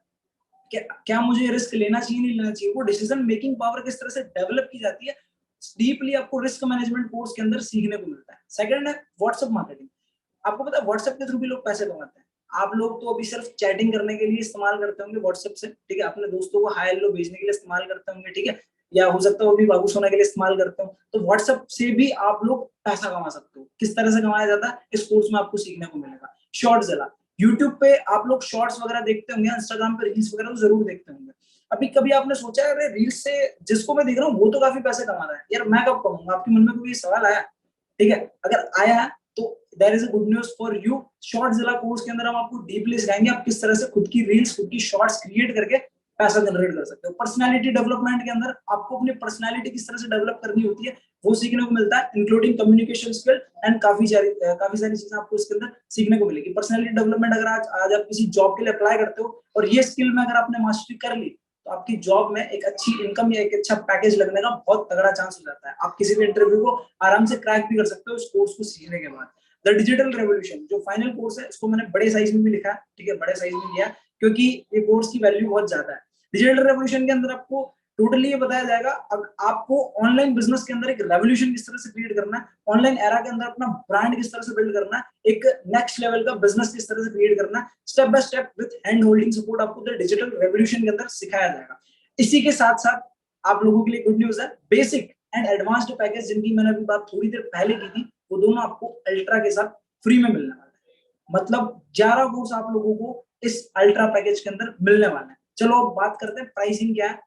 क्या मुझे रिस्क लेना चाहिए नहीं लेना चाहिए, वो डिसीजन मेकिंग पावर किस तरह से डेवलप की जाती है, डीपली आपको रिस्क मैनेजमेंट कोर्स के अंदर सीखने को मिलता है। सेकंड है व्हाट्सएप मार्केटिंग। आपको पता है व्हाट्सएप के थ्रू भी लोग पैसे कमाते हैं। आप लोग तो अभी सिर्फ चैटिंग करने के लिए इस्तेमाल करते होंगे व्हाट्सएप से, ठीक है, अपने दोस्तों को हाय हेलो भेजने के लिए इस्तेमाल करते होंगे, ठीक है, या हो सकता है वो भी बाबू सोना के लिए इस्तेमाल करते हो। तो व्हाट्सएप से भी आप लोग पैसा कमा सकते हो। किस तरह से कमाया जाता है इस कोर्स में आपको सीखने को मिलेगा। शॉर्ट जिला, यूट्यूब पे आप लोग शॉर्ट्स वगैरह देखते होंगे, इंस्टाग्राम पे रील्स वगैरह तो जरूर देखते होंगे। अभी कभी आपने सोचा है अरे रील्स से जिसको मैं देख रहा हूँ वो तो काफी पैसे कमा रहा है, यार मैं कब कमाऊंगा, आपके मन में कोई सवाल आया? ठीक है, अगर आया तो there is a good news for you. Short Zila course के अंदर हम आपको डीपली सिखाएंगे आप किस तरह से खुद की रील्स, खुद की शॉर्ट्स क्रिएट करके पैसा जनरेट कर सकते हो। पर्सनालिटी डेवलपमेंट के अंदर आपको अपनी पर्सनालिटी किस तरह से डेवलप करनी होती है वो सीखने को मिलता है, इंक्लूडिंग कम्युनिकेशन स्किल एंड काफी सारी चीजें आपको इसके अंदर सीखने को मिलेगी। पर्सनालिटी डेवलपमेंट अगर आज आप किसी जॉब के लिए अप्लाई करते हो और ये स्किल में अगर आपने मास्टरी कर ली तो आपकी जॉब में एक अच्छी इनकम या एक अच्छा पैकेज लगने का बहुत तगड़ा चांस हो जाता है। आप किसी भी इंटरव्यू को आराम से क्रैक भी कर सकते हो इस कोर्स को सीखने के बाद। द डिजिटल रेवोल्यूशन जो फाइनल कोर्स है इसको मैंने बड़े साइज में भी लिखा है, ठीक है, बड़े साइज में लिया क्योंकि ये कोर्स की वैल्यू बहुत ज्यादा है। डिजिटल रेवोल्यूशन के अंदर आपको टोटली ये बताया जाएगा अब आपको ऑनलाइन बिजनेस के अंदर एक रेवोल्यूशन किस तरह से क्रिएट करना है, ऑनलाइन एरा के अंदर अपना ब्रांड किस तरह से बिल्ड करना है, एक नेक्स्ट लेवल का बिजनेस किस तरह से क्रिएट करना है, step by step with hand holding support आपको द डिजिटल रेवोल्यूशन के अंदर सिखाया जाएगा। इसी के साथ साथ आप लोगों के लिए गुड न्यूज है, बेसिक एंड एडवांस्ड पैकेज जिनकी मैंने अभी बात थोड़ी देर पहले की थी वो दोनों आपको अल्ट्रा के साथ फ्री में मिलने वाला है। मतलब 11 कोर्स आप लोगों को इस अल्ट्रा पैकेज के अंदर मिलने वाला है। चलो अब बात करते हैं प्राइसिंग क्या है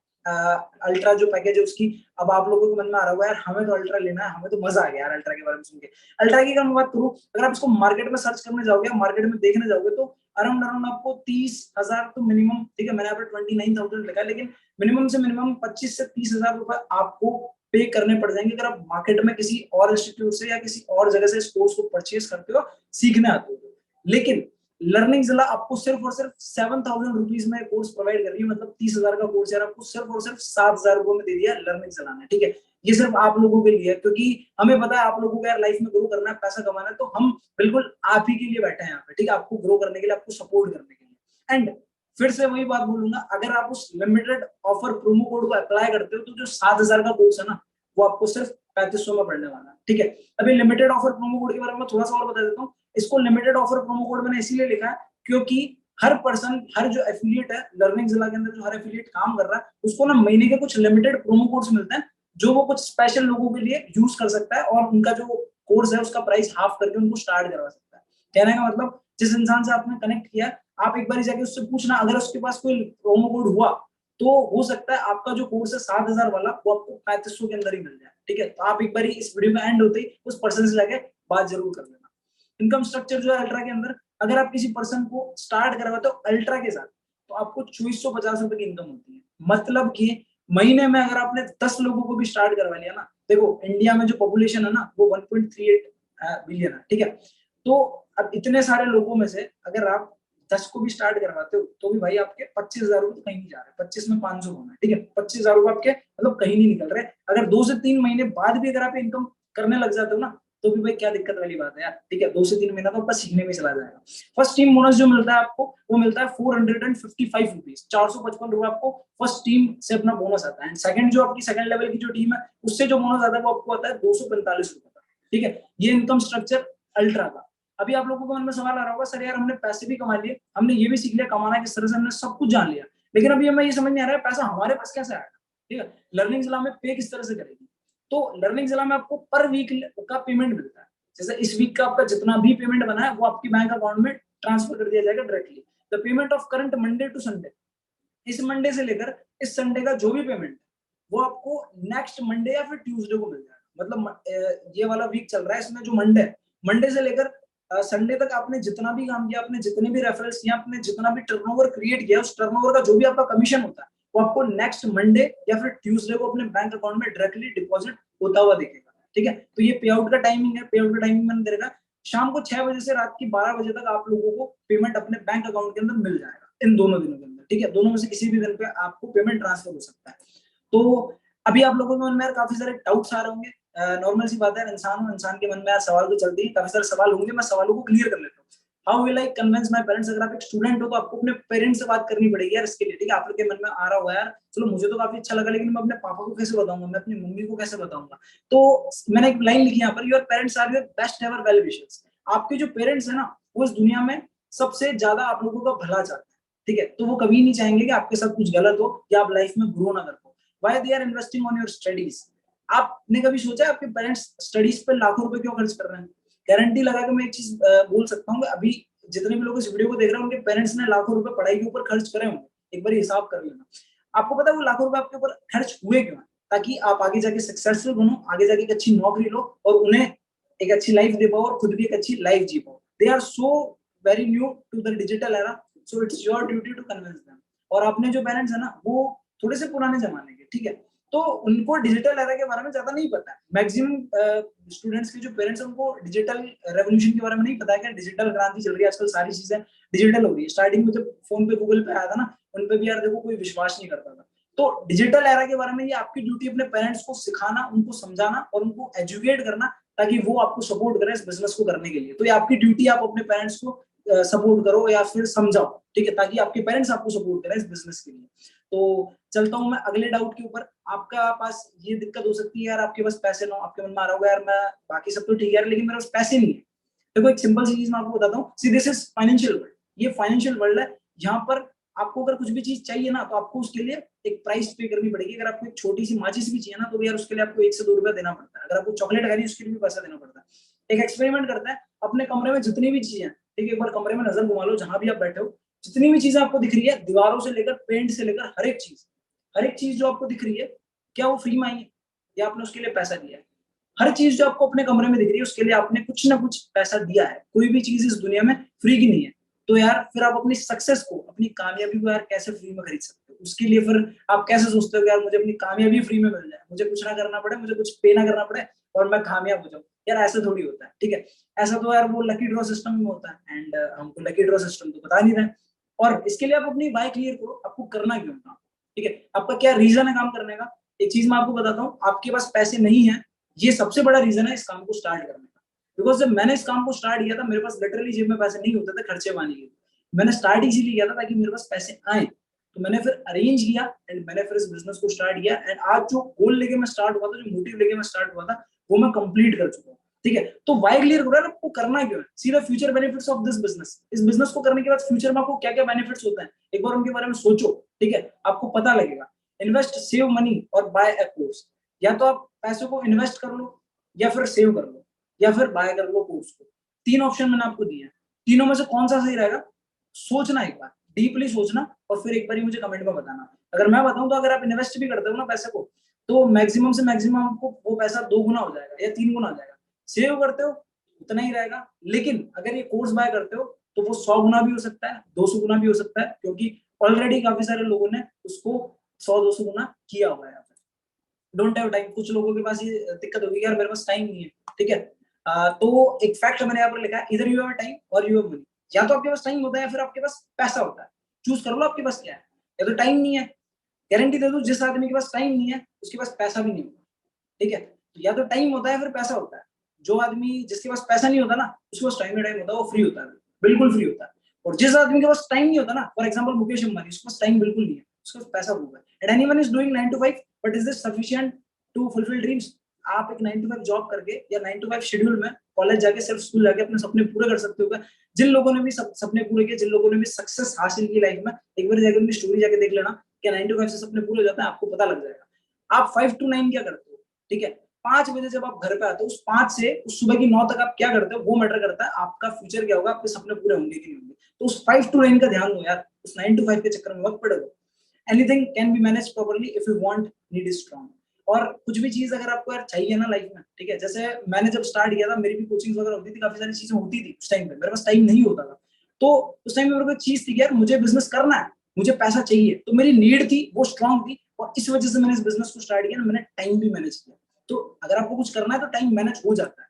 अल्ट्रा जो पैकेज है उसकी। अब आप लोगों के मन में आ रहा होगा यार हमें तो अल्ट्रा लेना है, हमें तो मजा आ गया यार अल्ट्रा के बारे में सुन के। अल्ट्रा की अगर मैं बात करूं, अगर आप इसको मार्केट में सर्च करने जाओगे, मार्केट में देखने जाओगे तो अराउंड आपको 30,000 तो मिनिमम, ठीक है, मैंने यहाँ पे 29,000 लिखा, लेकिन मिनिमम से मिनिमम 25 से 30,000 रुपए आपको पे करने पड़ जाएंगे अगर आप मार्केट में किसी और इंस्टीट्यूट से या किसी और जगह से इस कोर्स को परचेज करते हो, सीखने आते हो। लेकिन लर्निंग जिला आपको सिर्फ और सिर्फ 7,000 रुपीज में कोर्स प्रोवाइड कर रही है, मतलब 30,000 का कोर्स यार आपको सिर्फ और सिर्फ 7,000 रुपए में दे दिया लर्निंग जिला ने। ठीक है, ये सिर्फ आप लोगों के लिए है, क्योंकि हमें पता है आप लोगों को यार लाइफ में ग्रो करना है, पैसा कमाना है, तो हम बिल्कुल आप ही के लिए बैठे हैं यहाँ पे। ठीक है, आपको ग्रो करने के लिए, आपको सपोर्ट करने के लिए। एंड फिर से वही बात बोलूंगा, अगर आप उस लिमिटेड ऑफर प्रोमो कोड को अप्लाई करते हो तो जो 7,000 का कोर्स है ना, वो आपको सिर्फ 3500 में पड़ने वाला है। ठीक है, अभी लिमिटेड ऑफर प्रोमो कोड के बारे में थोड़ा सा और बता देता हूँ। इसको लिमिटेड ऑफर प्रोमो कोड मैंने इसीलिए लिखा है क्योंकि हर पर्सन, हर जो एफिलिएट है लर्निंग जिला के अंदर, जो हर एफिलिएट काम कर रहा है, उसको ना महीने के कुछ लिमिटेड प्रोमो कोड्स मिलते हैं जो वो कुछ स्पेशल लोगों के लिए यूज कर सकता है, और उनका जो कोर्स है उसका प्राइस हाफ करके उनको स्टार्ट करवा सकता है। कहने का मतलब, जिस इंसान से आपने कनेक्ट किया, आप एक बार जाके उससे पूछना, अगर उसके पास कोई प्रोमो कोड हुआ तो हो सकता है आपका जो कोर्स है 7,000 वाला, वो आपको 3500 के अंदर ही मिल जाए। ठीक है, तो आप एक बार इस वीडियो का एंड होते ही उस पर्सन से जाके बात जरूर कर लेना। इनकम स्ट्रक्चर जो है अल्ट्रा के अंदर, अगर आप किसी पर्सन को स्टार्ट करवाते हो अल्ट्रा के साथ, तो आपको 2450 रुपए की इनकम होती है। मतलब कि महीने में अगर आपने 10 लोगों को भी स्टार्ट करवा लिया ना, देखो इंडिया में जो पॉपुलेशन है ना वो 1.38 बिलियन है। ठीक है, तो अब इतने सारे लोगों में से अगर आप 10 को भी स्टार्ट करवाते हो तो भी भाई आपके 25,000 रुपए कहीं नहीं जा रहे, 25 में 500 होना है। ठीक है, 25,000 रुपए आपके मतलब कहीं नहीं निकल रहे। अगर 2 से 3 महीने बाद भी अगर आप इनकम करने लग जाते हो ना, तो भी भाई क्या दिक्कत वाली बात है यार। ठीक है, 2 से 3 महीना तो आपका सीखने में चला जाएगा। फर्स्ट टीम बोनस जो मिलता है आपको, वो मिलता है 455 रुपीज, 455 रुपए आपको फर्स्ट टीम से अपना बोनस आता है। सेकंड जो आपकी सेकंड लेवल की जो टीम है, उससे जो बोनस आता है वो आपको आता है 245 रुपए का। ठीक है, ये इनकम स्ट्रक्चर अल्ट्रा का। अभी आप लोगों को मन में सवाल आ रहा होगा, सर यार हमने पैसे भी कमा लिए, हमने ये भी सीख लिया कमाना किस तरह से, हमने सब कुछ जान लिया, लेकिन अभी हमें ये समझ नहीं आ रहा है पैसा हमारे पास कैसे आएगा। ठीक है, लर्निंग जिला में पे किस तरह से करेगी? तो लर्निंग जिला में आपको पर वीक का पेमेंट मिलता है। जैसे इस वीक का आपका जितना भी पेमेंट बना है वो आपकी बैंक अकाउंट में ट्रांसफर कर दिया जाएगा directly. The payment of current Monday to Sunday, इस मंडे से लेकर इस संडे का जो भी पेमेंट वो आपको नेक्स्ट मंडे या फिर ट्यूसडे को मिल जाएगा। मतलब ये वाला वीक चल रहा है, इसमें जो मंडे है, मंडे से लेकर संडे तक आपने जितना भी काम किया, आपने जितने भी रेफरल्स किया, आपने जितना भी टर्नओवर क्रिएट किया, उस टर्नओवर का जो भी आपका कमीशन होता है वो आपको नेक्स्ट मंडे या फिर ट्यूसडे को अपने बैंक अकाउंट में डायरेक्टली डिपॉजिट होता हुआ दिखेगा। ठीक है, तो ये पे आउट का टाइमिंग है। पे आउट का टाइमिंग मैंने देगा शाम को 6 बजे से रात की 12 बजे तक आप लोगों को पेमेंट अपने बैंक अकाउंट के अंदर मिल जाएगा इन दोनों दिनों के अंदर। ठीक है, दोनों में से किसी भी दिन पे आपको पेमेंट ट्रांसफर हो सकता है। तो अभी आप लोगों के मन में यार काफी सारे डाउट्स आ रहे होंगे, नॉर्मल सी बात है, इंसान के मन में यार सवाल तो चलती है, काफी सारे सवाल होंगे, मैं सवालों को क्लियर कर लेता हूँ। How will I convince my parents? अगर आप एक स्टूडेंट हो तो आपको अपने पेरेंट्स से बात करनी पड़ेगी यार इसके लिए। ठीक है, आप लोग के मन में आ रहा होगा यार, चलो मुझे तो काफी अच्छा लगा, लेकिन मैं अपने पापा को कैसे बताऊंगा, मैं अपनी मम्मी को कैसे बताऊंगा? तो मैंने एक लाइन लिखी यहाँ पर, your parents are your best ever well wishers. आपके जो पेरेंट्स है ना, वो इस दुनिया में सबसे ज्यादा आप लोगों का भला चाहते हैं। ठीक है, तो वो कभी नहीं चाहेंगे कि आपके साथ कुछ गलत हो या आप लाइफ में ग्रो ना कर पाओ। Why they are investing on your studies? आपने कभी सोचा आपके पेरेंट्स स्टडीज पे लाखों रुपए क्यों खर्च कर रहे हैं? गारंटी लगा के मैं एक चीज बोल सकता हूँ, अभी जितने भी लोग इस वीडियो को देख रहे हैं उनके पेरेंट्स ने लाखों रुपए पढ़ाई के ऊपर खर्च करे होंगे। एक बार हिसाब कर लेना। आपको पता है वो लाखों रुपए आपके ऊपर खर्च हुए क्यों? ताकि आप आगे जाके सक्सेसफुल बनो, आगे जाके एक अच्छी नौकरी लो और उन्हें एक अच्छी लाइफ दे पाओ और खुद भी एक अच्छी लाइफ जी पाओ। They are so very new to the digital era, so it's your duty to convince them. और अपने जो पेरेंट्स है ना, वो थोड़े से पुराने जमाने के, ठीक है, तो उनको डिजिटल एरा के बारे में ज्यादा नहीं पता है। मैक्सिमम स्टूडेंट्स के जो पेरेंट्स हैं उनको डिजिटल रेवोल्यूशन के बारे में नहीं पता है कि डिजिटल क्रांति चल रही है, आजकल सारी चीजें डिजिटल हो रही है। स्टार्टिंग में जब फोन पे गूगल पे आया था ना, उन पे भी यार देखो कोई विश्वास नहीं करता था। तो डिजिटल एरा के बारे में ये आपकी ड्यूटी अपने पेरेंट्स को सिखाना, उनको समझाना और उनको एजुकेट करना, ताकि वो आपको सपोर्ट करें इस बिजनेस को करने के लिए। तो ये आपकी ड्यूटी, आप अपने पेरेंट्स को सपोर्ट करो या फिर समझाओ, ठीक है, ताकि आपके पेरेंट्स आपको सपोर्ट करें इस बिजनेस के लिए। तो चलता हूं मैं अगले डाउट के ऊपर। आपका पास ये दिक्कत हो सकती है यार, आपके पास पैसे ना हो, आपके मन में आ रहा होगा यार मैं बाकी सब तो ठीक है लेकिन मेरे पास पैसे नहीं है। देखो एक सिंपल सी चीज मैं आपको बताता हूँ, see this is financial world. ये फाइनेंशियल वर्ल्ड है, यहाँ पर आपको अगर कुछ भी चीज चाहिए ना, तो आपको उसके लिए एक प्राइस पे करनी पड़ेगी। अगर आपको एक छोटी सी माचिस भी चाहिए ना, तो भी यार उसके लिए आपको 1 से 2 रुपया देना पड़ता है। अगर आपको चॉकलेट खानी है उसके लिए भी पैसा देना पड़ता है। एक एक्सपेरिमेंट करता है, अपने कमरे में जितनी भी चीजें, ठीक है, एक बार कमरे में नजर घुमा लो, जहां भी आप बैठे हो, जितनी भी चीजें आपको दिख रही है, दीवारों से लेकर पेंट से लेकर हर एक चीज जो आपको दिख रही है, क्या वो फ्री में आई है या आपने उसके लिए पैसा दिया है? हर चीज जो आपको अपने कमरे में दिख रही है, उसके लिए आपने कुछ ना कुछ पैसा दिया है। कोई भी चीज इस दुनिया में फ्री की नहीं है। तो यार फिर आप अपनी सक्सेस को, अपनी कामयाबी को यार कैसे फ्री में खरीद सकते हो? उसके लिए फिर आप कैसे सोचते हो यार मुझे अपनी कामयाबी फ्री में मिल जाए, मुझे कुछ ना करना पड़े, मुझे कुछ पे ना करना पड़े और मैं कामयाब हो जाऊं? यार ऐसा थोड़ी होता है, ठीक है। ऐसा तो यार वो लकी ड्रॉ सिस्टम में होता है, एंड हमको लकी ड्रॉ सिस्टम तो पता नहीं रहा है। और इसके लिए आप अपनी बाय क्लियर करो, आपको करना क्यों है काम, ठीक है, आपका क्या रीजन है काम करने का। एक चीज मैं आपको बताता हूँ, आपके पास पैसे नहीं है, ये सबसे बड़ा रीजन है इस काम को स्टार्ट करने का। बिकॉज जब मैंने इस काम को स्टार्ट किया था, मेरे पास लिटरली जेब में पैसे नहीं होते थे खर्चे पाने के लिए। मैंने स्टार्ट इसीलिए किया था ताकि मेरे पास पैसे आए, तो मैंने फिर अरेंज किया एंड मैंने फिर इस बिजनेस को स्टार्ट किया, एंड आज जो गोल लेके मैं स्टार्ट हुआ था, जो मोटिव लेके मैं स्टार्ट हुआ था, वो मैं कंप्लीट कर चुका हूँ, ठीक है। तो वाई क्लियर करो, आपको करना क्यों है, सीधा future benefits of this business. इस बिजनेस को करने के बाद फ्यूचर में आपको क्या क्या बेनिफिट्स होता है, एक बार उनके बारे में सोचो, ठीक है, आपको पता लगेगा। इन्वेस्ट, सेव मनी और बाय अ कोर्स। या तो आप पैसों को इन्वेस्ट कर लो, या फिर सेव कर लो, या फिर बाय कर लो कोर्स को। तीन ऑप्शन मैंने आपको दिए हैं, तीनों में से कौन सा सही रहेगा, सोचना एक बार, डीपली सोचना, और फिर एक बार मुझे कमेंट में बताना। अगर मैं बताऊं तो अगर आप इन्वेस्ट भी करते हो ना पैसे को, तो मैक्सिमम से मैक्सिमम आपको वो पैसा 2 गुना हो जाएगा या 3 गुना हो जाएगा। सेव करते हो उतना ही रहेगा, लेकिन अगर ये कोर्स बाय करते हो तो वो 100 गुना भी हो सकता है, 200 गुना भी हो सकता है, क्योंकि ऑलरेडी काफी सारे लोगों ने उसको 100-200 गुना किया हुआ है। डोंट हैव टाइम, कुछ लोगों के पास ये दिक्कत होगी, यार मेरे पास टाइम नहीं है, ठीक है। तो एक फैक्ट मैंने यहाँ पर लिखा है, इधर यू हैव टाइम और यू हैव मनी। या तो आपके पास टाइम होता है या फिर आपके पास पैसा होता है, चूज कर लो आपके पास क्या है। या तो टाइम नहीं है, गारंटी दे दो जिस आदमी के पास टाइम नहीं है उसके पास पैसा भी नहीं होगा, ठीक है। तो या तो टाइम होता है फिर पैसा होता है। जो आदमी जिसके पास पैसा नहीं होता ना, उसके पास टाइम होता है, वो फ्री होता है, बिल्कुल फ्री होता है। और जिस आदमी के पास टाइम नहीं होता ना, फॉर एग्जांपल मुकेश अंबानी, उसके पास टाइम बिल्कुल नहीं है, उसके पास पैसा बहुत है। And anyone is doing 9 to 5, but is this sufficient to fulfil dreams. आप एक 9 to 5 जॉब करके या 9 to 5 शेड्यूल में कॉलेज जाके सिर्फ स्कूल जाके अपने सपने पूरे कर सकते हो क्या? जिन लोगों ने भी सपने पूरे किए, जिन लोगों ने भी सक्सेस हासिल की लाइफ में, एक बार जाके उनकी स्टोरी जाके देख लेना कि 9 to 5 से सपने पूरे हो जाते हैं, आपको पता लग जाएगा। आप 5 to 9 क्या करते हो, ठीक है। 5 बजे जब आप घर पे आते हो, उस 5 से उस सुबह की 9 तक आप क्या करते हो, वो मैटर करता है आपका फ्यूचर क्या होगा, आपके सपने पूरे होंगे कि नहीं होंगे। तो उस 5 to 9 का ध्यान दो यार, उस 9 to 5 के चक्कर में मत पड़ो। Anything can be manage properly if you want, need is strong. और कुछ भी चीज अगर आपको यार चाहिए ना लाइफ में, ठीक है, जैसे मैंने जब स्टार्ट किया था, मेरी भी कोचिंग वगैरह होती थी, काफी सारी चीजें होती थी उस टाइम पे, मेरे पास टाइम नहीं होता था। तो उस टाइम में मेरे को एक चीज थी कि यार मुझे बिजनेस करना है, मुझे पैसा चाहिए, तो मेरी नीड थी वो स्ट्रांग थी, और इस वजह से मैंने इस बिजनेस को स्टार्ट किया, मैंने टाइम भी मैनेज किया। तो अगर आपको कुछ करना है तो टाइम मैनेज हो जाता है।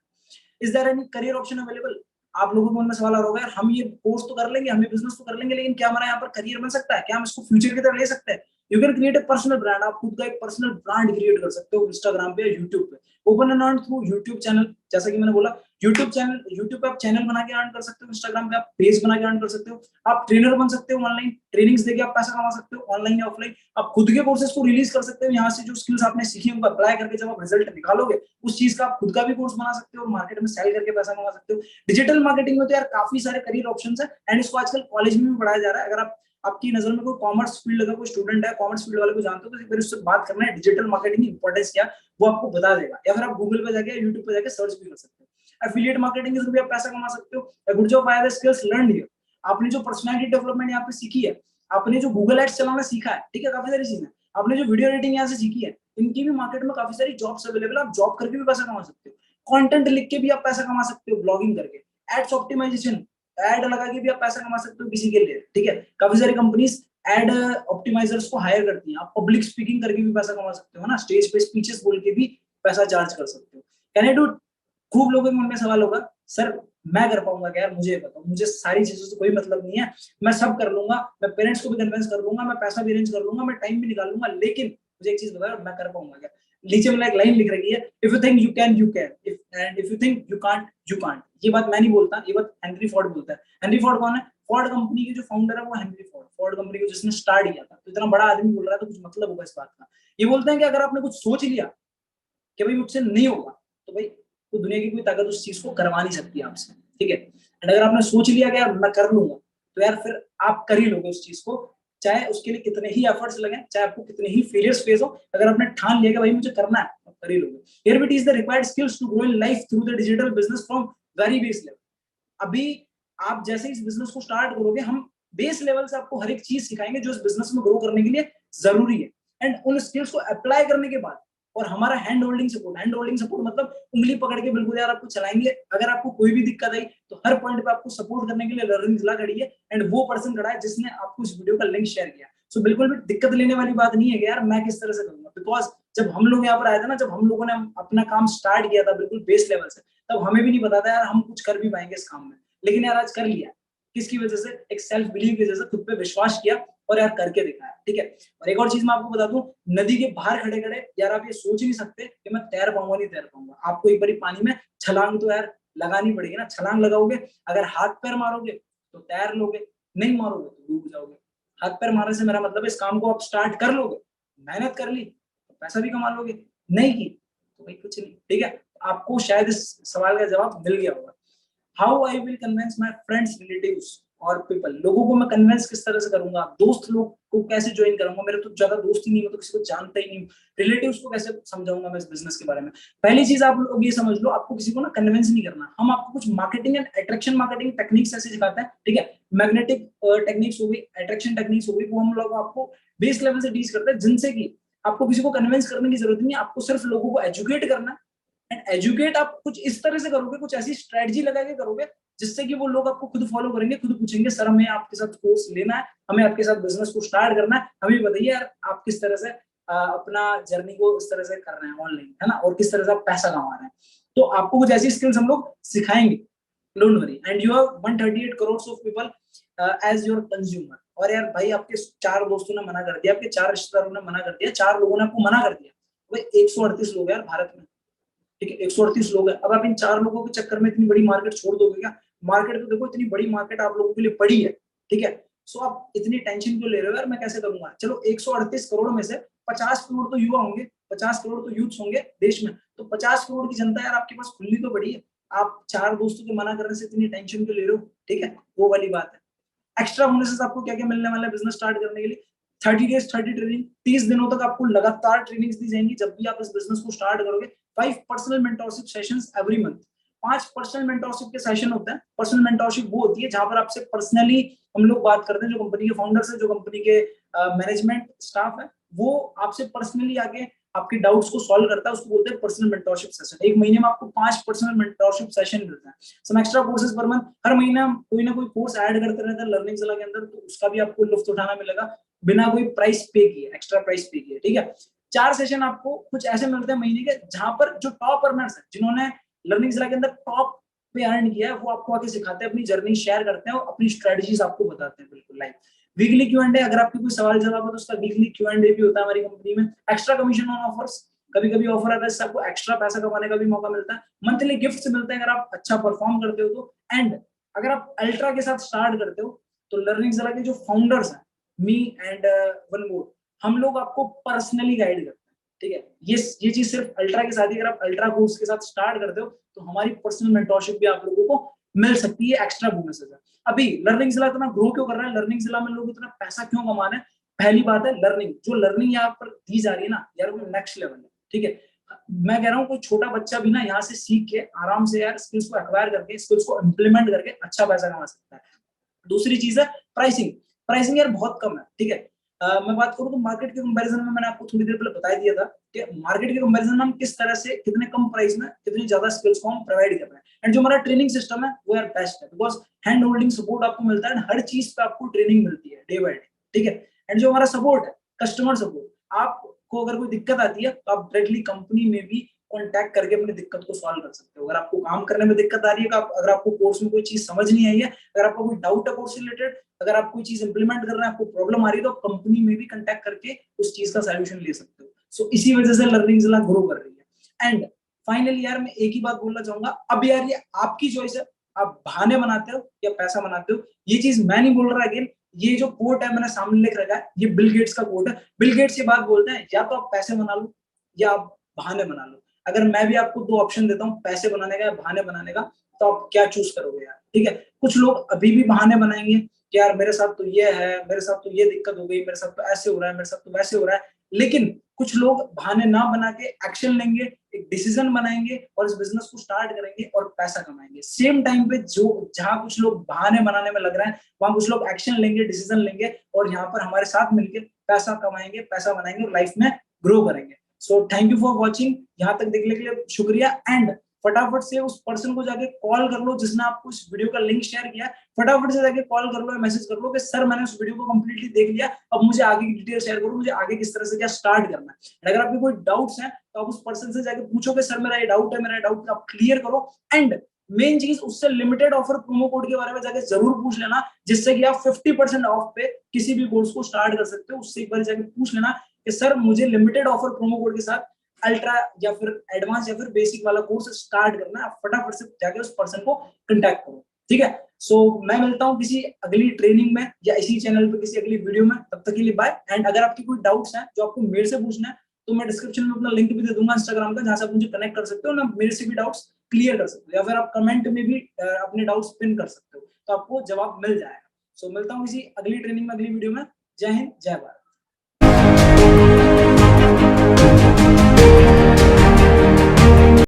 Is there any career option available? आप लोगों के मन में सवाल आ रहा होगा, यार हम ये कोर्स तो कर लेंगे, हम ये बिजनेस तो कर लेंगे, लेकिन क्या हमारा यहाँ पर करियर बन सकता है, क्या हम इसको फ्यूचर की तरफ ले सकते हैं? You can create a personal brand. आप खुद का एक पर्सनल ब्रांड क्रिएट कर सकते हो इंस्टाग्राम पे या यूट्यूब पे। Open and earn through YouTube channel, जैसा कि मैंने बोला, यूट्यूब चैनल, यूट्यूब पे आप चैनल बना के अर्न कर सकते हो, इंस्टाग्राम पे आप पेज बना के अर्न कर सकते हो, आप ट्रेनर बन सकते हो, ऑनलाइन ट्रेनिंग्स देके आप पैसा कमा सकते हो, ऑनलाइन या ऑफलाइन। आप खुद के कोर्सेज को रिलीज कर सकते हो, यहाँ से जो स्किल्स आपने सीखी उनको अप्लाई करके जब आप रिजल्ट निकालोगे, उस चीज का आप खुद का भी कोर्स बना सकते हो और मार्केट में सेल करके पैसा कमा सकते हो। डिजिटल मार्केटिंग में तो यार काफी सारे करियर ऑप्शंस है, एंड इसको आजकल कॉलेज में भी पढ़ाया जा रहा है। अगर आप, आपकी नजर में कोई कॉमर्स फील्ड का कोई स्टूडेंट है, कॉमर्स फील्ड वाले को जानते हो, तो फिर उससे बात करना है, डिजिटल मार्केटिंग की इंपॉर्टेंस क्या, वो आपको बता देगा। या फिर आप गूगल पे जाके, यूट्यूब पे जाके सर्च भी कर सकते हो। एफिलिएट मार्केटिंग के थ्रू भी आप पैसा कमा सकते हो। Good job by the skills learn here. आपने जो पर्सनालिटी डेवलपमेंट यहाँ पे सीखी है, आपने जो गूगल एड्स चलाना सीखा है, ठीक है, काफी सारी चीजें, आपने जो वीडियो एडिटिंग यहाँ से सीखी है, इनकी भी मार्केट में काफी सारी जॉब्स अवेलेबल है। आप जॉब करके भी पैसा कमा सकते हो, कंटेंट लिख के भी आप पैसा कमा सकते हो, ब्लॉगिंग करके, एड्स ऑप्टिमाइजेशन, ऐड लगा के भी आप पैसा कमा सकते हो किसी के लिए, ठीक है। काफी सारी कंपनीज एड ऑप्टिमाइजर्स को हायर करती हैं। आप पब्लिक स्पीकिंग करके भी पैसा कमा सकते हो ना, स्टेज पे स्पीचेस बोल के भी पैसा चार्ज कर सकते हो। Can I do? खूब लोगों के मन में सवाल होगा, सर मैं कर पाऊंगा क्या? यार मुझे बताओ, मुझे सारी चीजों से कोई मतलब नहीं है, मैं सब कर लूंगा, मैं पेरेंट्स को भी कन्विंस कर लूंगा, मैं पैसा भी अरेंज कर लूंगा, मैं टाइम भी निकाल लूंगा, लेकिन मुझे एक चीज बताओ, मैं कर पाऊंगा क्या? नीचे में एक लाइन लिख रखी है, if you think you can, you can, if you think you can't, you can't. ये बात मैं नहीं बोलता, ये बात हेनरी फोर्ड बोलता है। हेनरी फोर्ड कौन है? फोर्ड कंपनी के जो फाउंडर है वो हेनरी फोर्ड, फोर्ड कंपनी को जिसने स्टार्ट किया था। तो इतना बड़ा आदमी बोल रहा है तो कुछ मतलब होगा इस बात का। ये बोलते हैं कि अगर आपने कुछ सोच लिया कि भाई मुझसे नहीं होगा, तो भाई तो दुनिया की कोई ताकत उस चीज को करवा नहीं सकती आपसे, ठीक है। एंड अगर आपने सोच लिया कि यार मैं कर लूंगा, तो यार फिर आप कर ही लोगे उस चीज को, चाहे उसके लिए कितने ही एफर्ट्स लगे, चाहे आपको कितने ही फेलियर्स फेस हो। अगर आपने ठान लिया कि भाई मुझे करना है, तो कर ही लोगे। Here it is the required skills to grow in life through the digital business from very base level. अभी आप जैसे इस बिजनेस को स्टार्ट करोगे, हम बेस लेवल से आपको हर एक चीज सिखाएंगे जो इस बिजनेस में ग्रो करने के लिए जरूरी है। एंड उन स्किल्स को अप्लाई करने के बाद, और हमारा hand holding support, hand holding support मतलब उंगली पकड़ के बिल्कुल यार आपको चलाएंगे। अगर आपको कोई भी दिक्कत आई तो हर पॉइंट पे आपको सपोर्ट करने के लिए लर्निंग जिला खड़ी है, एंड वो पर्सन खड़ा है जिसने आपको इस वीडियो का लिंक शेयर किया। सो बिल्कुल भी दिक्कत लेने वाली बात नहीं है कि यार मैं किस तरह से करूंगा, बिकॉज जब हम लोग यहाँ पर आए थे ना, जब हम लोगों ने अपना काम स्टार्ट किया था बिल्कुल बेस लेवल से, तब हमें भी नहीं पता था यार हम कुछ कर भी पाएंगे इस काम में, लेकिन यार आज कर लिया। किसकी वजह से? एक सेल्फ बिलीव की वजह से, खुद पे विश्वास किया और यार करके दिखाया। ठीक है, और एक और चीज मैं आपको बता दूं, नदी के बाहर खड़े खड़े यार आप ये सोच ही नहीं सकते कि मैं तैर पाऊंगा नहीं तैर पाऊंगा। आपको एक बार पानी में छलांग तो यार लगानी पड़ेगी ना। छलांग लगाओगे, अगर हाथ पैर मारोगे तो तैर लोगे, नहीं मारोगे तो डूब जाओगे। हाथ पैर मारने से मेरा मतलब इस काम को आप स्टार्ट कर लोगे, मेहनत कर ली तो पैसा भी कमा लोगे, नहीं की तो भाई कुछ नहीं। ठीक है, आपको शायद इस सवाल का जवाब मिल गया होगा। How I will convince my friends, relatives और पीपल। लोगों को मैं कन्विंस किस तरह से करूंगा, दोस्त लोग को कैसे ज्वाइन करूंगा, मेरे तो ज्यादा दोस्त ही नहीं, मैं तो किसी को जानता ही नहीं हूँ। रिलेटिव्स को कैसे समझाऊंगा मैं इस बिजनेस के बारे में। पहली चीज आप लोग ये समझ लो, आपको किसी को ना कन्विंस नहीं करना। हम आपको कुछ marketing and attraction marketing techniques ऐसे सिखाते हैं। ठीक है, मैग्नेटिक टेक्निक्स हो गई, अट्रैक्शन टेक्निक्स हो गई, वो हम लोग आपको बेस लेवल से टीच करते हैं, जिनसे कि आपको किसी को कन्विंस करने की जरूरत नहीं है। आपको सिर्फ लोगों को एजुकेट करना है। एंड एजुकेट आप कुछ इस तरह से करोगे, कुछ ऐसी स्ट्रेटजी लगा के करोगे जिससे कि वो लोग आपको खुद फॉलो करेंगे, खुद पूछेंगे सर हमें आपके साथ कोर्स लेना है, हमें आपके साथ बिजनेस को स्टार्ट करना है, हमें बताइए यार आप किस तरह से अपना जर्नी को इस तरह से कर रहे हैं ऑनलाइन, है ना, और किस तरह से आप पैसा कमा रहे हैं। तो आपको कुछ ऐसी स्किल्स हम लोग सिखाएंगे, don't worry. And you have 138 crore of people as your consumer. और यार भाई आपके 4 दोस्तों ने मना कर दिया, आपके 4 रिश्तेदारों ने मना कर दिया, 4 लोगों ने आपको मना कर दिया, भाई 138 लोग यार भारत में। ठीक है, 138 लोग हैं। अब आप इन 4 लोगों के चक्कर में इतनी बड़ी मार्केट छोड़ दोगे क्या? मार्केट तो देखो इतनी बड़ी मार्केट आप लोगों के लिए पड़ी है। ठीक है, सो आप इतनी टेंशन क्यों ले रहे हो यार, मैं कैसे करूंगा। चलो 138 करोड़ में से 50 करोड़ तो युवा होंगे, 50 करोड़ तो यूथ होंगे देश में, तो 50 करोड़ की जनता यार आपके पास खुली तो पड़ी है। आप 4 दोस्तों के मना करने से इतनी टेंशन क्यों ले रहे हो? ठीक है, वो वाली बात है। एक्स्ट्रा बोनसेस आपको क्या क्या मिलने वाला है बिजनेस स्टार्ट करने के लिए? 30 डेज 30 ट्रेनिंग, 30 दिनों तक आपको लगातार ट्रेनिंग्स दी जाएंगी जब भी आप इस बिजनेस को स्टार्ट करोगे। 5 personal mentorship sessions every month. 5 personal mentorship के सेशन होते हैं। पर्सनल मेंटरशिप वो होती है जहां पर आपसे पर्सनली हम लोग बात करते हैं, जो कंपनी के फाउंडर्स है, जो कंपनी के मैनेजमेंट स्टाफ है, वो आपसे पर्सनली आके आपके डाउट्स को सॉल्व करता है, उसको बोलते हैं पर्सनल मेंटरशिप सेशन। एक महीने में आपको 5 पर्सनल मेंटरशिप सेशन मिलता है। Some extra courses per month, हर महीना कोई ना कोई कोर्स ऐड करते रहते हैं लर्निंग जिला के अंदर, तो उसका भी आपको लुत्फ उठाना मिलेगा बिना कोई प्राइस पे किए, एक्स्ट्रा प्राइस पे किए। ठीक है, 4 सेशन आपको कुछ ऐसे मिलते हैं महीने के, जहां पर जो टॉप अर्नर्स हैं, जिन्होंने लर्निंग जिला के अंदर टॉप पे अर्न किया है, वो आपको आके सिखाते हैं, अपनी जर्नी शेयर करते हैं और अपनी स्ट्रेटजीज आपको बताते हैं बिल्कुल लाइव। वीकली क्यू&ए, अगर आपके कोई सवाल जवाब है तो उसका वीकली क्यू&ए भी होता है हमारी कंपनी में। एक्स्ट्रा कमीशन ऑन ऑफर्स, कभी कभी ऑफर आता है इससे आपको एक्स्ट्रा पैसा कमाने का भी मौका मिलता है। मंथली गिफ्ट्स मिलते हैं अगर आप अच्छा परफॉर्म करते हो तो। एंड अगर आप अल्ट्रा के साथ स्टार्ट करते हो तो लर्निंग जिला के जो फाउंडर्स हैं, मी एंड वन मोर, हम लोग आपको पर्सनली गाइड करते हैं। ठीक है, ये चीज सिर्फ अल्ट्रा के साथ ही, अगर आप अल्ट्रा कोर्स के साथ स्टार्ट करते हो तो हमारी पर्सनल मेंटरशिप भी आप लोगों को मिल सकती है, एक्स्ट्रा बोनसेस है। अभी लर्निंग जिला इतना ग्रो क्यों कर रहा है, लर्निंग जिला में लोग इतना पैसा क्यों कमा रहे हैं? पहली बात है लर्निंग, जो लर्निंग यहाँ पर दी जा रही है ना यार, वो नेक्स्ट लेवल है। ठीक है, मैं कह रहा हूँ कोई छोटा बच्चा भी ना यहाँ से सीख के आराम से यार स्किल्स को एक्वायर करके, स्किल्स को इम्प्लीमेंट करके अच्छा पैसा कमा सकता है। दूसरी चीज है प्राइसिंग। प्राइसिंग यार बहुत कम है। ठीक है, मैं बात करूँ तो मार्केट के कंपैरिजन में, मैंने आपको थोड़ी देर पहले बता दिया था कि मार्केट के कंपैरिजन में हम किस तरह से कितने कम प्राइस में कितनी ज्यादा स्किल्स को हम प्रोवाइड कर रहे हैं। एंड जो हमारा ट्रेनिंग सिस्टम है वो यार बेस्ट है, बिकॉज हैंड होल्डिंग सपोर्ट आपको मिलता है, हर चीज पे आपको ट्रेनिंग मिलती है डे बाय डे। ठीक है, एंड जो हमारा सपोर्ट है, कस्टमर सपोर्ट, आपको अगर कोई दिक्कत आती है तो आप डायरेक्टली कंपनी में भी कॉन्टैक्ट करके अपनी दिक्कत को सॉल्व कर सकते हो। अगर आपको काम करने में दिक्कत आ रही है, अगर आपको कोर्स में कोई चीज समझ नहीं आई है, अगर आपको कोई डाउट है कोर्स रिलेटेड, अगर आप कोई चीज इंप्लीमेंट कर रहे हैं, आपको प्रॉब्लम आ रही है, तो आप कंपनी में भी कॉन्टैक्ट करके उस चीज का सॉल्यूशन ले सकते हो। सो इसी वजह से लर्निंग जिला ग्रो कर रही है। एंड फाइनली यार मैं एक ही बात बोलना चाहूंगा, अब यार ये आपकी चॉइस है, आप बहाने बनाते हो या पैसा बनाते हो। ये चीज मैं नहीं बोल रहा, अगेन ये जो कोट है मैंने सामने लिख रखा है, ये बिल गेट्स का कोट है। बिल गेट्स ये बात बोलते हैं, या तो आप पैसे बना लो या आप बहाने बना लो। अगर मैं भी आपको 2 ऑप्शन देता हूँ, पैसे बनाने का या बहाने बनाने का, तो आप क्या चूज करोगे यार? ठीक है, कुछ लोग अभी भी बहाने बनाएंगे कि यार मेरे साथ तो ये है, मेरे साथ तो ये दिक्कत हो गई, मेरे साथ तो ऐसे हो रहा है, मेरे साथ तो वैसे हो रहा है। लेकिन कुछ लोग बहाने ना बना के एक्शन लेंगे, एक डिसीजन बनाएंगे और इस बिजनेस को स्टार्ट करेंगे और पैसा कमाएंगे। सेम टाइम पे जो जहां कुछ लोग बहाने बनाने में लग रहे हैं, वहां कुछ लोग एक्शन लेंगे, डिसीजन लेंगे और यहाँ पर हमारे साथ मिलकर पैसा कमाएंगे, पैसा बनाएंगे और लाइफ में ग्रो करेंगे। So thank you for watching, यहाँ तक देखने के लिए शुक्रिया। एंड फटाफट से उस पर्सन को जाके कॉल कर लो जिसने आपको इस वीडियो का लिंक शेयर किया है। फटाफट से जाके कॉल कर लो या मैसेज कर लो कि सर मैंने उस वीडियो को कंप्लीटली देख लिया, अब मुझे आगे की डिटेल शेयर करो, मुझे आगे किस तरह से क्या स्टार्ट करना है। अगर आपके कोई डाउट्स हैं तो आप उस पर्सन से जाके पूछो कि सर मेरा ये डाउट है, मेरा डाउट आप क्लियर करो। एंड मेन चीज, उससे लिमिटेड ऑफर प्रोमो कोड के बारे में जाके जरूर पूछ लेना, जिससे कि आप 50% ऑफ पे किसी भी कोर्स को स्टार्ट कर सकते हो। उससे एक बार जाके पूछ लेना कि सर मुझे लिमिटेड ऑफर प्रोमो कोड के साथ अल्ट्रा या फिर एडवांस या फिर बेसिक वाला कोर्स स्टार्ट करना है। आप फटाफट से जाके उस पर्सन को कांटेक्ट करो, ठीक है। सो मैं मिलता हूँ किसी अगली ट्रेनिंग में या इसी चैनल पे किसी अगली वीडियो में, तब तक के लिए बाय। एंड अगर आपकी कोई डाउट्स हैं जो आपको मेरे से पूछना है तो मैं डिस्क्रिप्शन में अपना लिंक भी दे दूंगा इंस्टाग्राम का, जहां से आप मुझे कनेक्ट कर सकते हो ना, मेरे से भी डाउट्स क्लियर कर सकते हो, या फिर आप कमेंट में भी अपने डाउट्स पिन कर सकते हो, तो आपको जवाब मिल जाएगा। सो मिलता हूँ किसी अगली ट्रेनिंग में, अगली वीडियो में। जय हिंद, जय भारत।